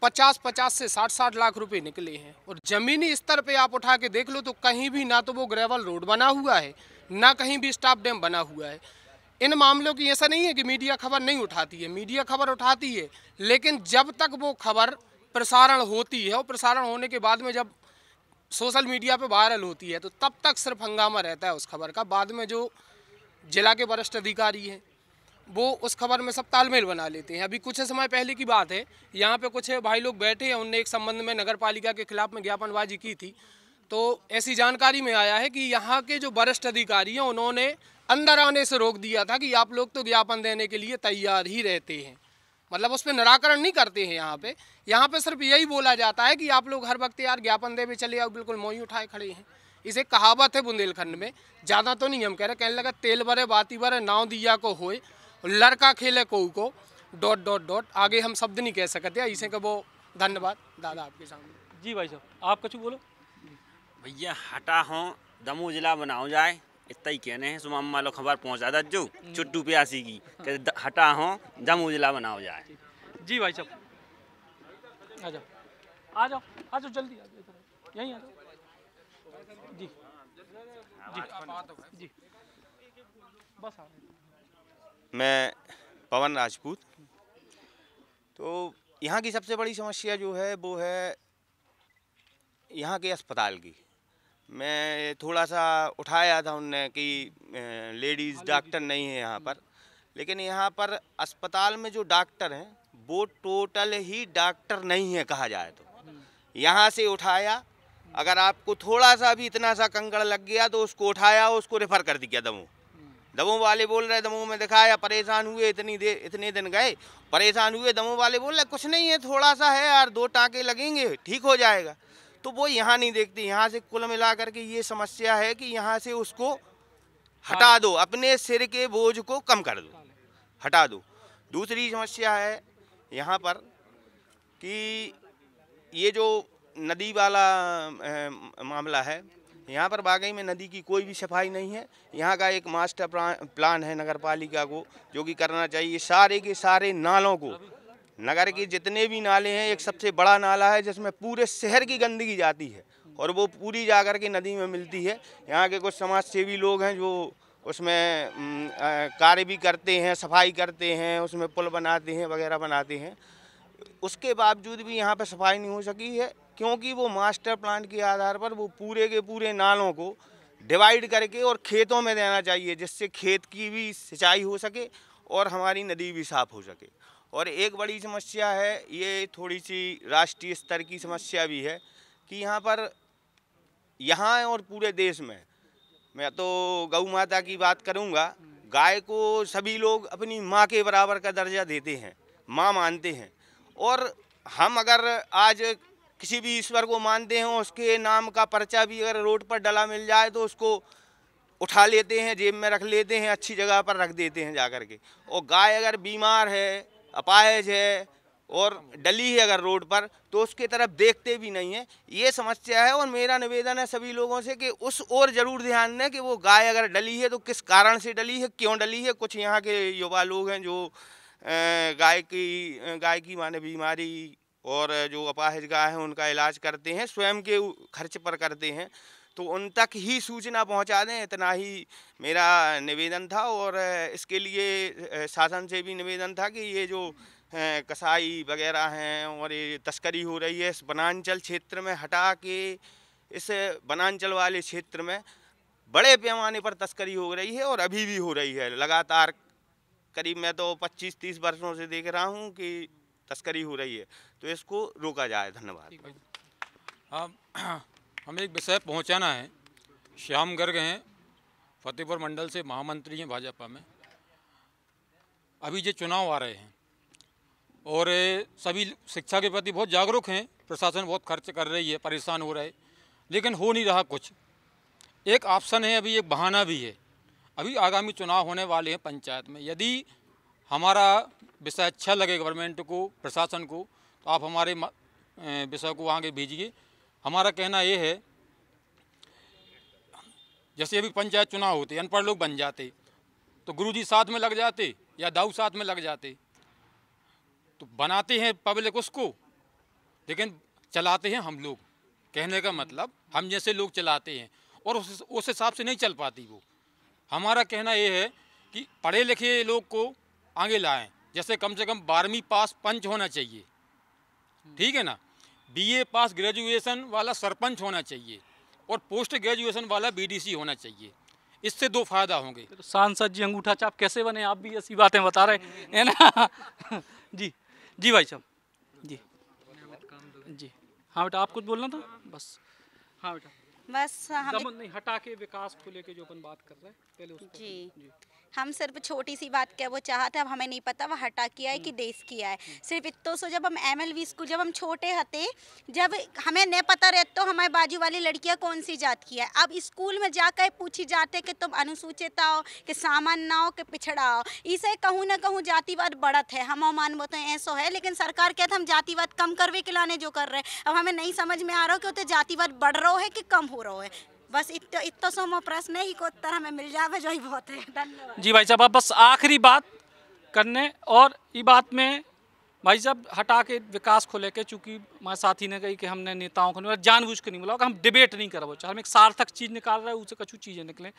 T: 50 से 60 लाख रुपए निकले हैं। और ज़मीनी स्तर पे आप उठा के देख लो तो कहीं भी ना तो वो ग्रेवल रोड बना हुआ है, ना कहीं भी स्टाफ डैम बना हुआ है। इन मामलों की ऐसा नहीं है कि मीडिया खबर नहीं उठाती है, मीडिया खबर उठाती है, लेकिन जब तक वो खबर प्रसारण होती है और प्रसारण होने के बाद में जब सोशल मीडिया पे वायरल होती है तो तब तक सिर्फ हंगामा रहता है उस खबर का। बाद में जो जिला के वरिष्ठ अधिकारी हैं वो उस खबर में सब तालमेल बना लेते हैं। अभी कुछ समय पहले की बात है, यहाँ पे कुछ भाई लोग बैठे हैं, उनने एक संबंध में नगर पालिका के खिलाफ में ज्ञापनबाजी की थी। तो ऐसी जानकारी में आया है कि यहाँ के जो वरिष्ठ अधिकारी हैं उन्होंने अंदर आने से रोक दिया था कि आप लोग तो ज्ञापन देने के लिए तैयार ही रहते हैं, मतलब उस पर निराकरण नहीं करते हैं। यहाँ पे सिर्फ यही बोला जाता है कि आप लोग हर वक्त यार ज्ञापन दे में चले आओ, बिल्कुल मोही उठाए खड़े हैं। इसे कहावत है बुंदेलखंड में, ज़्यादा तो नहीं हम कह रहे, कहने लगा तेल भरे बाती भरे नाव दिया को होए, लड़का खेले को ... आगे हम शब्द नहीं कह सकते इसे का वो। धन्यवाद दादा आपके सामने।
A: जी भाई साहब, आप कुछ बोलो।
U: भैया हटा हो दमोह जिला बनाओ जाए, इतना ही कहने हैं। सुबह अम्मा लोग खबर पहुँचा दा जो चुट्टू प्यासी की हटा हो दमोह जिला बनाओ जाए।
A: जी भाई साहब, आ जाओ जल्दी आ जाओ, यहीं आ जाओ। जी जी जी बस आ रहे।
R: मैं पवन राजपूत। तो यहाँ की सबसे बड़ी समस्या जो है वो है यहाँ के अस्पताल की। मैं थोड़ा सा उठाया था उनने कि लेडीज़ डॉक्टर नहीं है यहाँ पर, लेकिन यहाँ पर अस्पताल में जो डॉक्टर हैं वो टोटल ही डॉक्टर नहीं है कहा जाए तो। यहाँ से उठाया, अगर आपको थोड़ा सा भी इतना सा कंकड़ लग गया तो उसको उठाया, उसको रेफ़र कर दिया दमोह। दमोह वाले बोल रहे दमोह में दिखाया, परेशान हुए, इतने दिन गए, परेशान हुए। दमोह वाले बोल रहे कुछ नहीं है, थोड़ा सा है यार, 2 टाँके लगेंगे ठीक हो जाएगा। तो वो यहाँ नहीं देखती। यहाँ से कुल मिला करके ये समस्या है कि यहाँ से उसको हटा दो, अपने सिर के बोझ को कम कर दो, हटा दो। दूसरी समस्या है यहाँ पर कि ये जो नदी वाला मामला है, यहाँ पर वाकई में नदी की कोई भी सफाई नहीं है। यहाँ का एक मास्टर प्लान है नगर पालिका को, जो कि करना चाहिए। सारे के सारे नालों को, नगर के जितने भी नाले हैं, एक सबसे बड़ा नाला है जिसमें पूरे शहर की गंदगी जाती है और वो पूरी जाकर के नदी में मिलती है। यहाँ के कुछ समाज सेवी लोग हैं जो उसमें कार्य भी करते हैं, सफाई करते हैं, उसमें पुल बनाते हैं वगैरह बनाते हैं। उसके बावजूद भी यहाँ पर सफाई नहीं हो सकी है, क्योंकि वो मास्टर प्लान के आधार पर वो पूरे के पूरे नालों को डिवाइड करके और खेतों में देना चाहिए, जिससे खेत की भी सिंचाई हो सके और हमारी नदी भी साफ़ हो सके। और एक बड़ी समस्या है, ये थोड़ी सी राष्ट्रीय स्तर की समस्या भी है कि यहाँ और पूरे देश में, मैं तो गौ माता की बात करूँगा, गाय को सभी लोग अपनी माँ के बराबर का दर्जा देते हैं, माँ मानते हैं। और हम अगर आज किसी भी ईश्वर को मानते हैं, उसके नाम का पर्चा भी अगर रोड पर डला मिल जाए तो उसको उठा लेते हैं, जेब में रख लेते हैं, अच्छी जगह पर रख देते हैं जा कर के। और गाय अगर बीमार है, अपाहिज है और डली है अगर रोड पर, तो उसके तरफ देखते भी नहीं है। ये समस्या है और मेरा निवेदन है सभी लोगों से कि उस ओर जरूर ध्यान दें कि वो गाय अगर डली है तो किस कारण से डली है, क्यों डली है। कुछ यहाँ के युवा लोग हैं जो गाय की माने बीमारी और जो अपाहिज गाय है उनका इलाज करते हैं, स्वयं के खर्च पर करते हैं, तो उन तक ही सूचना पहुंचा दें, इतना ही मेरा निवेदन था। और इसके लिए शासन से भी निवेदन था कि ये जो कसाई वगैरह हैं और ये तस्करी हो रही है इस वनांचल क्षेत्र में हटा के, इस वनांचल वाले क्षेत्र में बड़े पैमाने पर तस्करी हो रही है और अभी भी हो रही है लगातार। करीब मैं तो 25-30 वर्षों से देख रहा हूँ कि तस्करी हो रही है, तो इसको रोका जाए। धन्यवाद।
E: हमें एक विषय पहुंचाना है। श्याम गर्ग हैं, फतेहपुर मंडल से महामंत्री हैं भाजपा में। अभी ये चुनाव आ रहे हैं और सभी शिक्षा के प्रति बहुत जागरूक हैं। प्रशासन बहुत खर्च कर रही है, परेशान हो रहे, लेकिन हो नहीं रहा कुछ। एक ऑप्शन है, अभी एक बहाना भी है। अभी आगामी चुनाव होने वाले हैं पंचायत में। यदि हमारा विषय अच्छा लगे गवर्नमेंट को, प्रशासन को, तो आप हमारे विषय को आगे भेजिए। हमारा कहना ये है, जैसे अभी पंचायत चुनाव होते, अनपढ़ लोग बन जाते तो गुरुजी साथ में लग जाते या दाऊ साथ में लग जाते, तो बनाते हैं पब्लिक उसको, लेकिन चलाते हैं हम लोग। कहने का मतलब हम जैसे लोग चलाते हैं और उस हिसाब से नहीं चल पाती वो। हमारा कहना ये है कि पढ़े लिखे लोग को आगे लाएं। जैसे कम से कम 12वीं पास पंच होना चाहिए, ठीक है ना। BA पास ग्रेजुएशन वाला सरपंच होना चाहिए और पोस्ट ग्रेजुएशन वाला BDC होना चाहिए। इससे 2 फायदा होंगे।
A: तो सांसद जी अंगूठा चाप कैसे बने, आप भी ऐसी बातें बता रहे हैं ना। जी भाई साहब जी। हाँ बेटा, आप कुछ बोलना था बस। हाँ बेटा,
V: बस हमें
A: नहीं, हटा के विकास को लेके जो अपन बात कर रहे हैं पहले उस
V: जी। हम सिर्फ छोटी सी बात क्या वो चाहते, अब हमें नहीं पता वो हटा किया है कि देश किया है। सिर्फ इतो सो जब हम MLV स्कूल, जब हम छोटे हते, जब हमें नहीं पता रहता तो हमारे बाजू वाली लड़कियां कौन सी जात की है। अब स्कूल में जाकर पूछी जाते कि तुम अनुसूचित हो, कि सामान्य हो, कि पिछड़ा हो। इसे कहूँ ना कहूँ जातिवाद बढ़त है। हम मानबो तो ऐसा है, लेकिन सरकार कहते हम जातिवाद कम करवे के लाने जो कर रहे हैं। अब हमें नहीं समझ में आ रहा हो कि उतने जातिवाद बढ़ रहा है कि कम हो रहा है। बस इतना सोमो प्रश्न है, को उत्तर हमें मिल जाए जो ही बहुत है। धन्यवाद
A: जी भाई साहब। अब बस आखिरी बात करने, और ये बात में भाई साहब हटा के विकास को लेके, चूँकि हमारे साथी ने कही कि हमने नेताओं को जानबूझ के नहीं बोला कि हम डिबेट नहीं करवा चाहे, हम एक सार्थक चीज़ निकाल रहे हैं, उससे कुछ चीज़ें निकलें।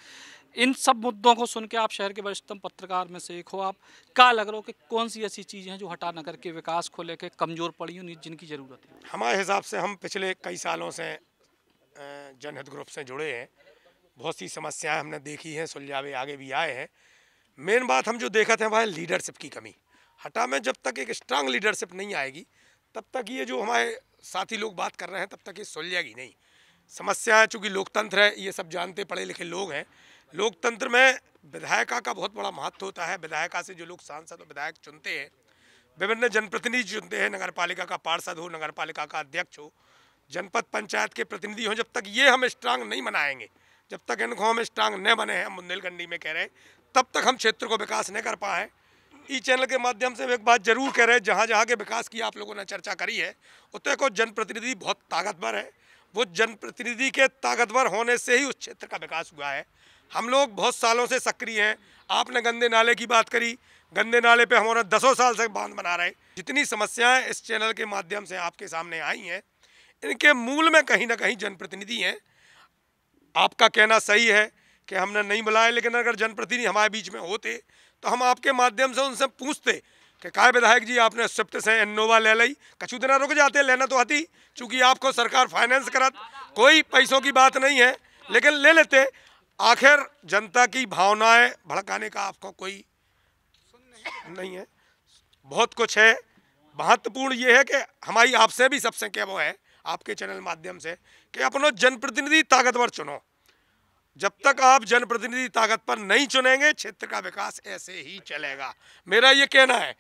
A: इन सब मुद्दों को सुन के आप शहर के वरिष्ठतम पत्रकार में से एक हो, आप क्या लग रहा हो कि कौन सी ऐसी चीज़ें हैं जो हटा न करके विकास को लेके कमज़ोर पड़ी हो, जिनकी ज़रूरत है?
I: हमारे हिसाब से हम पिछले कई सालों से जनहित ग्रुप से जुड़े हैं। बहुत सी समस्याएं हमने देखी हैं, सुलझावे आगे भी आए हैं। मेन बात हम जो देखा था वह लीडरशिप की कमी। हटा में जब तक एक स्ट्रांग लीडरशिप नहीं आएगी तब तक ये जो हमारे साथी लोग बात कर रहे हैं तब तक ये सुलझेगी नहीं। समस्या चूँकि लोकतंत्र है, ये सब जानते पढ़े लिखे लोग हैं। लोकतंत्र में विधायिका का बहुत बड़ा महत्व होता है। विधायिका से जो लोग सांसद और विधायक चुनते हैं, विभिन्न जनप्रतिनिधि चुनते हैं, नगर पालिका का पार्षद हो, नगर पालिका का अध्यक्ष हो, जनपद पंचायत के प्रतिनिधि हों, जब तक ये हम स्ट्रांग नहीं बनाएंगे, जब तक इनको हम स्ट्रांग न बने हैं, हम बुंदेलखंडी में कह रहे हैं, तब तक हम क्षेत्र को विकास नहीं कर पाए। ई चैनल के माध्यम से एक बात जरूर कह रहे हैं, जहाँ जहाँ के विकास की आप लोगों ने चर्चा करी है, उत्तर को जनप्रतिनिधि बहुत ताकतवर है। वो जनप्रतिनिधि के ताकतवर होने से ही उस क्षेत्र का विकास हुआ है। हम लोग बहुत सालों से सक्रिय हैं। आपने गंदे नाले की बात करी, गंदे नाले पे हमारा 10 साल से बांध बना रहे। जितनी समस्याएं इस चैनल के माध्यम से आपके सामने आई हैं, इनके मूल में कहीं ना कहीं जनप्रतिनिधि हैं। आपका कहना सही है कि हमने नहीं बुलाया, लेकिन अगर जनप्रतिनिधि हमारे बीच में होते तो हम आपके माध्यम से उनसे पूछते कि काय विधायक जी आपने स्विफ्ट से इनोवा ले ली, कछु दिन रुक जाते, लेना तो आती, चूँकि आपको सरकार फाइनेंस करत, कोई पैसों की बात नहीं है, लेकिन ले लेते। आखिर जनता की भावनाएं भड़काने का आपको कोई नहीं है। बहुत कुछ है। महत्वपूर्ण ये है कि हमारी आपसे भी सबसे क्या वो है, आपके चैनल माध्यम से, कि अपनो जनप्रतिनिधि ताकतवर चुनो। जब तक आप जनप्रतिनिधि ताकतवर नहीं चुनेंगे, क्षेत्र का विकास ऐसे ही चलेगा। मेरा ये कहना है।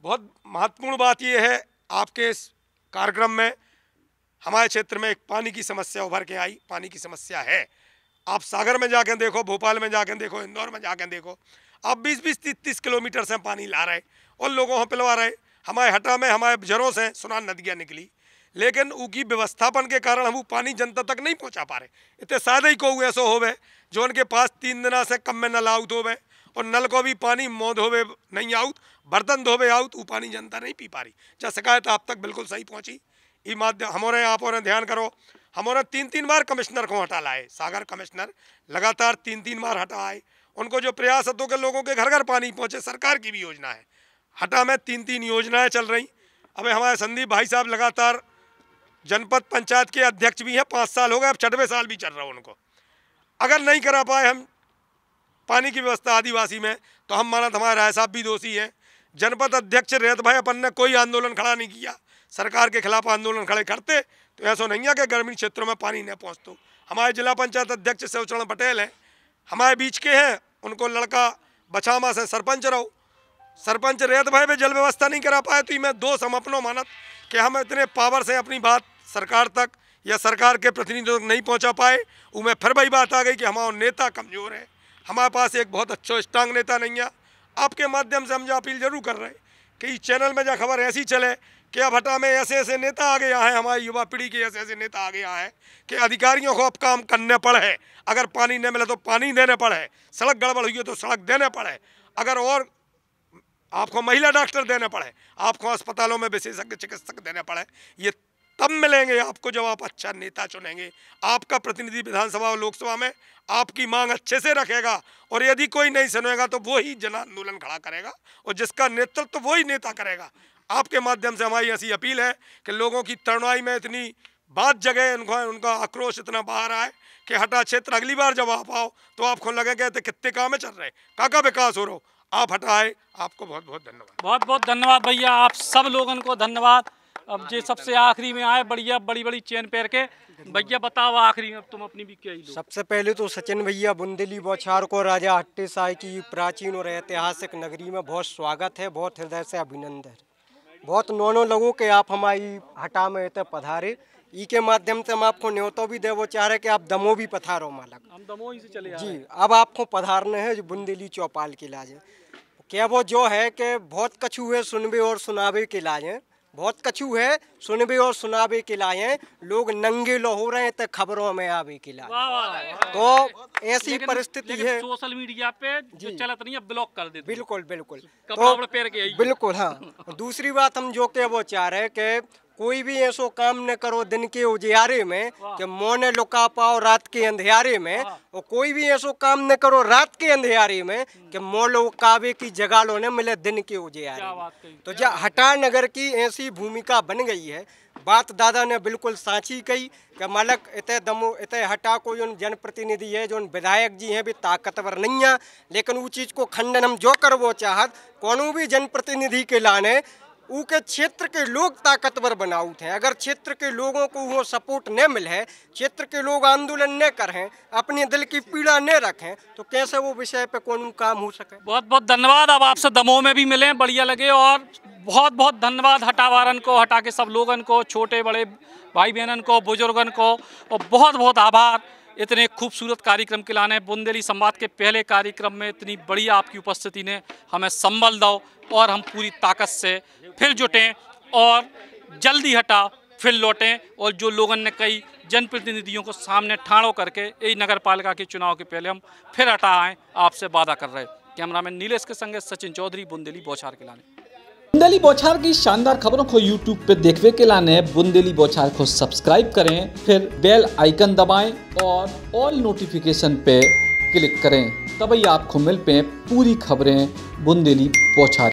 I: बहुत महत्वपूर्ण बात ये है, आपके इस कार्यक्रम में हमारे क्षेत्र में एक पानी की समस्या उभर के आई। पानी की समस्या है,
B: आप सागर में जाके देखो, भोपाल में जाके देखो, इंदौर में जाके देखो, आप 20-20, 30-30 किलोमीटर से पानी ला रहे और लोगों को पिलवा रहे। हमारे हटा में हमारे जरों से सुनान नदियाँ निकली, लेकिन उनकी व्यवस्थापन के कारण हम वो पानी जनता तक नहीं पहुँचा पा रहे। इतने सादे ही को ऐसा होवे जो उनके पास 3 दिन से कम में नल आउट होवे और नल को भी पानी मौत होवे नहीं आउट, बर्तन धोवे आउट, वो पानी जनता नहीं पी पा रही। जब शिकायत आप तक बिल्कुल सही पहुँची, ये माध्यम हमारे आप और ध्यान करो। हमारे 3-3 बार कमिश्नर को हटा लाए, सागर कमिश्नर लगातार 3-3 बार हटा आए। उनको जो प्रयास है तो के लोगों के घर घर पानी पहुँचे, सरकार की भी योजना है। हटा में 3-3 योजनाएं चल रही। अब हमारे संदीप भाई साहब लगातार जनपद पंचायत के अध्यक्ष भी हैं, 5 साल हो गए, अब 6वें साल भी चल रहा है उनको। अगर नहीं करा पाए हम पानी की व्यवस्था आदिवासी में, तो हम माना हमारे राय साहब भी दोषी हैं। जनपद अध्यक्ष रेत भाई अपन ने कोई आंदोलन खड़ा नहीं किया, सरकार के खिलाफ आंदोलन खड़े करते तो ऐसा नहीं है कि ग्रामीण क्षेत्रों में पानी न पहुँचतो। हमारे जिला पंचायत अध्यक्ष शिवचरण पटेल हैं, हमारे बीच के हैं, उनको लड़का बछामा से सरपंच रहो, सरपंच रेत भाई में जल व्यवस्था नहीं करा पाए, तो मैं दोष हम अपनों मानत कि हम इतने पावर से अपनी बात सरकार तक या सरकार के प्रतिनिधियों तक नहीं पहुंचा पाए। उनमें फिर वही बात आ गई कि हमारा नेता कमज़ोर है, हमारे पास एक बहुत अच्छा स्ट्रांग नेता नहीं है। आपके माध्यम से हम जो अपील जरूर कर रहे हैं कि इस चैनल में जो खबर ऐसी चले कि अब हटा में ऐसे ऐसे नेता आ गया है, हमारी युवा पीढ़ी के ऐसे ऐसे नेता आ गया है कि अधिकारियों को अब काम करने पड़े। अगर पानी नहीं मिले तो पानी देने पड़े, सड़क गड़बड़ हुई है तो सड़क देने पड़े, अगर और आपको महिला डॉक्टर देने पड़े, आपको अस्पतालों में विशेषज्ञ चिकित्सक देने पड़े। ये तब मिलेंगे आपको जब आप अच्छा नेता चुनेंगे, आपका प्रतिनिधि विधानसभा और लोकसभा में आपकी मांग अच्छे से रखेगा। और यदि कोई नहीं सुनेगा तो वो ही जन आंदोलन खड़ा करेगा और जिसका नेतृत्व वो ही नेता करेगा। आपके माध्यम से हमारी ऐसी अपील है कि लोगों की तरुणाई में इतनी बात जगह उनका आक्रोश इतना बाहर आए कि हटा क्षेत्र अगली बार जब आप आओ तो आपको लगेगा कि कितने काम चल रहे, काका विकास हो रहा। आप हटाए, आपको बहुत बहुत धन्यवाद।
A: बहुत बहुत धन्यवाद भैया, आप सब लोगों को धन्यवाद। अब जे सबसे आखिरी में आए बढ़िया बड़ी बड़ी चेन पैर के भैया, बताओ आखिरी में तुम अपनी भी क्या ही लो।
C: सबसे पहले तो सचिन भैया बुंदेली बौछार को राजा हट्टे साई की प्राचीन और ऐतिहासिक नगरी में बहुत स्वागत है, बहुत हृदय से अभिनंदन। बहुत नौनों लोगों के आप हमारी हटा में इतने पधारे, ई के माध्यम से हम आपको न्योता भी दे वो चाह रहे कि आप दमो भी पधारो मालक।
A: हम दमो ही से चले
C: जी, अब आपको पधारने हैं जो बुंदेली चौपाल के लाजे। क्या वो जो है कि बहुत कछु है सुनबे और सुनावे के लाए, बहुत कछु है सुनबे और सुनावे के लाए, लोग नंगे लो हो रहे हैं तो खबरों में आवे के लाए। तो ऐसी परिस्थिति है,
A: सोशल मीडिया पे जो चलत नहीं है ब्लॉक कर देते।
C: बिल्कुल बिल्कुल,
A: तो पैर के
C: बिल्कुल हाँ। दूसरी बात हम जो के वो चाह रहे कि कोई भी ऐसो काम न करो दिन के उजियारे में कि मोने लुका पाओ रात के अंधियारे में, और कोई भी ऐसो काम न करो रात के अंधियारे में कि मोलो कावे की जगह लो न मिले दिन के उजियारे में। तो जब हटा नगर की ऐसी भूमिका बन गई है, बात दादा ने बिल्कुल साची कही कि मालक इतने दमो इतने हटा को जो जनप्रतिनिधि है, जो विधायक जी हैं भी ताकतवर नहीं है, लेकिन वो चीज़ को खंडन हम जो कर वो चाहत कोनो भी जनप्रतिनिधि के लाने उनके क्षेत्र के लोग ताकतवर बनाउट हैं। अगर क्षेत्र के लोगों को वो सपोर्ट न मिले, क्षेत्र के लोग आंदोलन न करें, अपने दिल की पीड़ा न रखें, तो कैसे वो विषय पे कौन काम हो सके।
A: बहुत बहुत धन्यवाद। अब आपसे दमोह में भी मिले, बढ़िया लगे, और बहुत बहुत धन्यवाद हटावारन को, हटा के सब लोगन को, छोटे बड़े भाई बहनन को, बुजुर्गन को, और बहुत बहुत आभार इतने खूबसूरत कार्यक्रम के लाने। बुंदेली संवाद के पहले कार्यक्रम में इतनी बड़ी आपकी उपस्थिति ने हमें संबल दो, और हम पूरी ताकत से फिर जुटें और जल्दी हटा फिर लौटें, और जो लोगों ने कई जनप्रतिनिधियों को सामने ठाड़ो करके यही नगर पालिका के चुनाव के पहले हम फिर हटा आएँ, आपसे वादा कर रहे। कैमरामैन नीलेश के संगे सचिन चौधरी, बुंदेली बौछार के लाने।
W: बुंदेली बौछार की शानदार खबरों को YouTube पे देखने के लाने बुंदेली बौछार को सब्सक्राइब करें, फिर बेल आइकन दबाएं और ऑल नोटिफिकेशन पे क्लिक करें, तभी आपको मिल पे पूरी खबरें बुंदेली बौछार